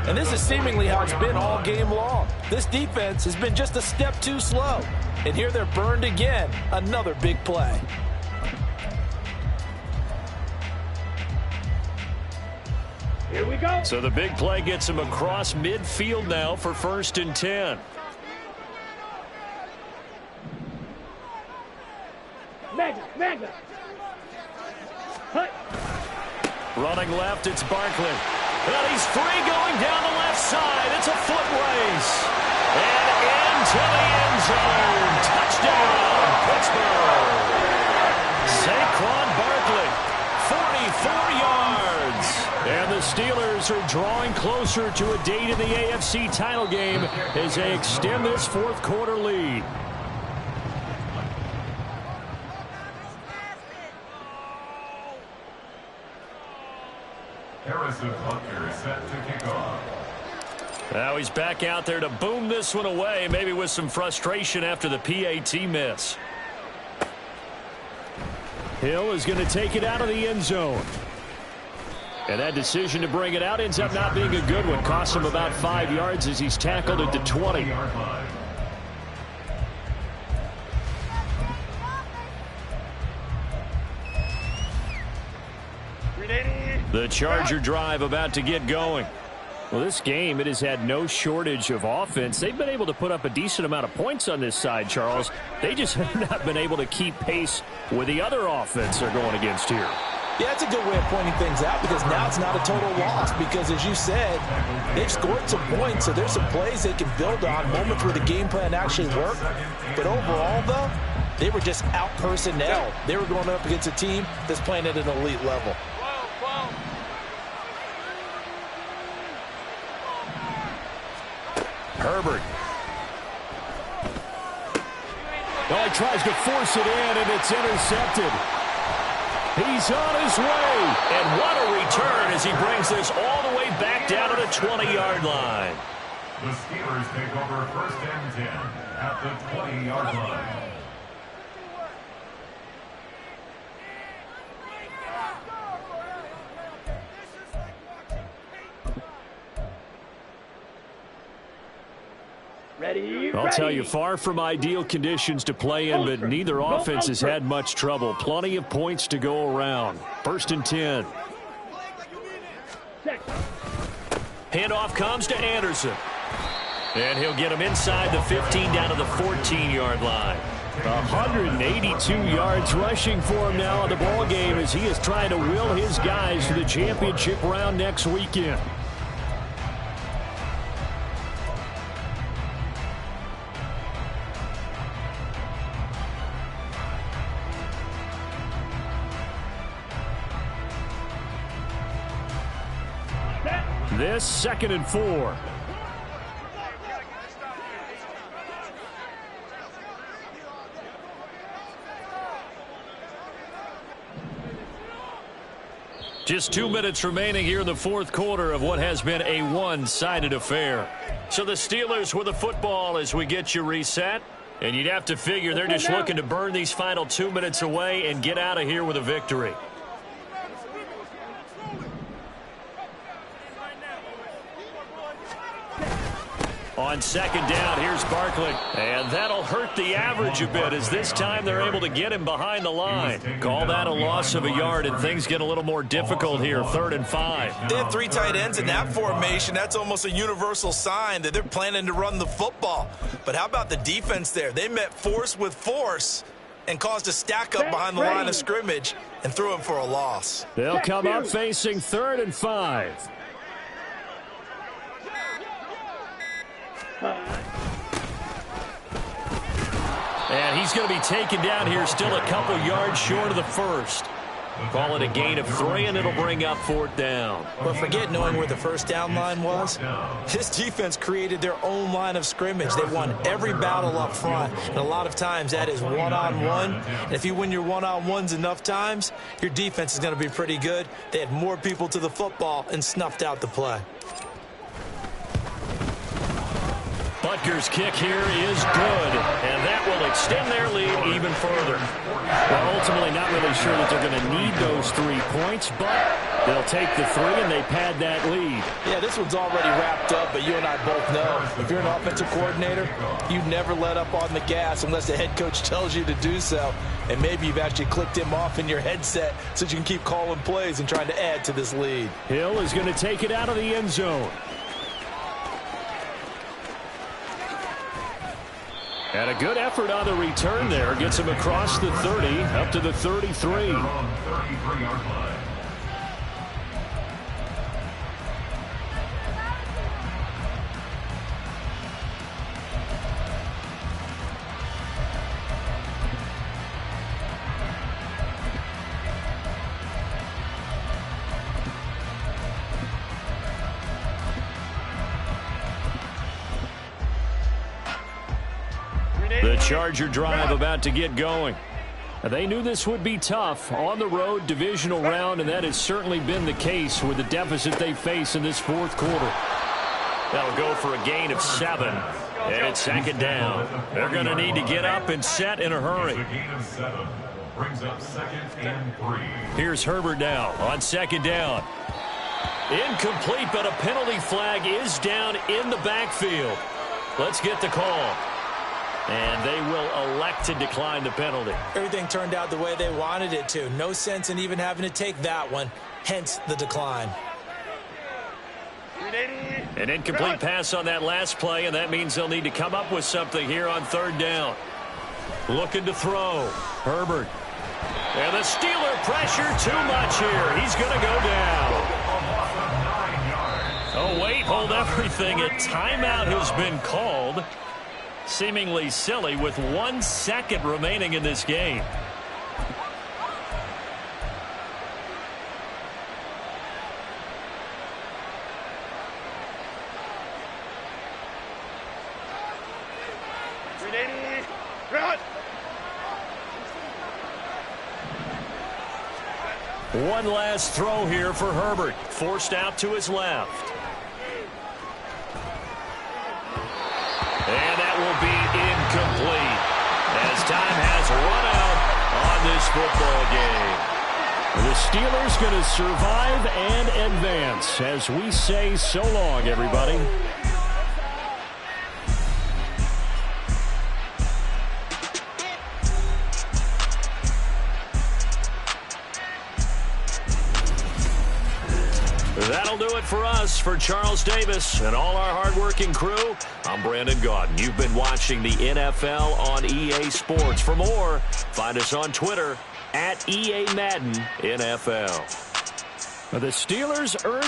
And this is seemingly how it's been all game long. This defense has been just a step too slow. And here they're burned again. Another big play. Here we go. So the big play gets him across midfield now for 1st and 10. Mega. Hut. Running left, it's Barkley. And he's free going down the left side. It's a foot race. And into the end zone. Touchdown, Pittsburgh. Saquon Barkley, 44 yards. And the Steelers are drawing closer to a date in the AFC title game as they extend this 4th quarter lead. Harrison Butker is set to kick off. Now he's back out there to boom this one away, maybe with some frustration after the PAT miss. Hill is going to take it out of the end zone. And that decision to bring it out ends up not being a good one. Cost him about 5 yards as he's tackled at the 20. The Charger drive about to get going. Well, this game, it has had no shortage of offense. They've been able to put up a decent amount of points on this side, Charles. They just have not been able to keep pace with the other offense they're going against here. Yeah, that's a good way of pointing things out because now it's not a total loss because, as you said, they've scored some points, so there's some plays they can build on, moments where the game plan actually worked. But overall, though, they were just out-personnel. They were going up against a team that's playing at an elite level. Herbert. Oh, he tries to force it in, and it's intercepted. He's on his way. And what a return as he brings this all the way back down to the 20-yard line. The Steelers take over 1st and 10 at the 20-yard line. I'll tell you, far from ideal conditions to play in, but neither offense has had much trouble. Plenty of points to go around. 1st and 10. Handoff comes to Anderson. And he'll get him inside the 15 down to the 14-yard line. 182 yards rushing for him now in the ball game as he is trying to will his guys to the championship round next weekend. This 2nd and 4. Just 2 minutes remaining here in the 4th quarter of what has been a one-sided affair. So the Steelers with the football as we get you reset. And you'd have to figure they're just looking to burn these final 2 minutes away and get out of here with a victory. On 2nd down, here's Barkley. And that'll hurt the average a bit as this time they're able to get him behind the line. Call that a loss of a yard, and things get a little more difficult here, 3rd and 5. They have 3 tight ends in that formation. That's almost a universal sign that they're planning to run the football. But how about the defense there? They met force with force and caused a stack up behind the line of scrimmage and threw him for a loss. They'll come up facing 3rd and 5. And he's going to be taken down here, still a couple yards short of the 1st. Call it a gain of 3, and it'll bring up 4th down. But forget knowing where the 1st down line was. This defense created their own line of scrimmage. They won every battle up front, and a lot of times that is one-on-one. And if you win your one-on-ones enough times, your defense is going to be pretty good. They had more people to the football and snuffed out the play. Butker's kick here is good, and that will extend their even further. Well, ultimately not really sure that they're going to need those 3 points, but they'll take the 3 and they pad that lead. Yeah, this one's already wrapped up, but you and I both know if you're an offensive coordinator, you never let up on the gas unless the head coach tells you to do so. And maybe you've actually clicked him off in your headset so you can keep calling plays and trying to add to this lead. Hill is going to take it out of the end zone. And a good effort on the return there. Gets him across the 30, up to the 33. The Charger drive about to get going. They knew this would be tough on the road, divisional round, and that has certainly been the case with the deficit they face in this fourth quarter. That'll go for a gain of 7, and it's 2nd down. They're going to need to get up and set in a hurry. Brings up 2nd and 3. Here's Herbert now on 2nd down. Incomplete, but a penalty flag is down in the backfield. Let's get the call. And they will elect to decline the penalty. Everything turned out the way they wanted it to. No sense in even having to take that one, hence the decline. An incomplete pass on that last play, and that means they'll need to come up with something here on 3rd down. Looking to throw. Herbert. And the Steeler pressure too much here. He's going to go down. Oh, wait, hold everything. A timeout has been called. Seemingly silly with 1 second remaining in this game. One last throw here for Herbert. Forced out to his left. And that will be incomplete as time has run out on this football game. The Steelers going to survive and advance as we say so long, everybody. That'll do it for us. For Charles Davis and all our hardworking crew, I'm Brandon Gaudin. You've been watching the NFL on EA Sports. For more, find us on Twitter @EA Madden NFL. The Steelers earned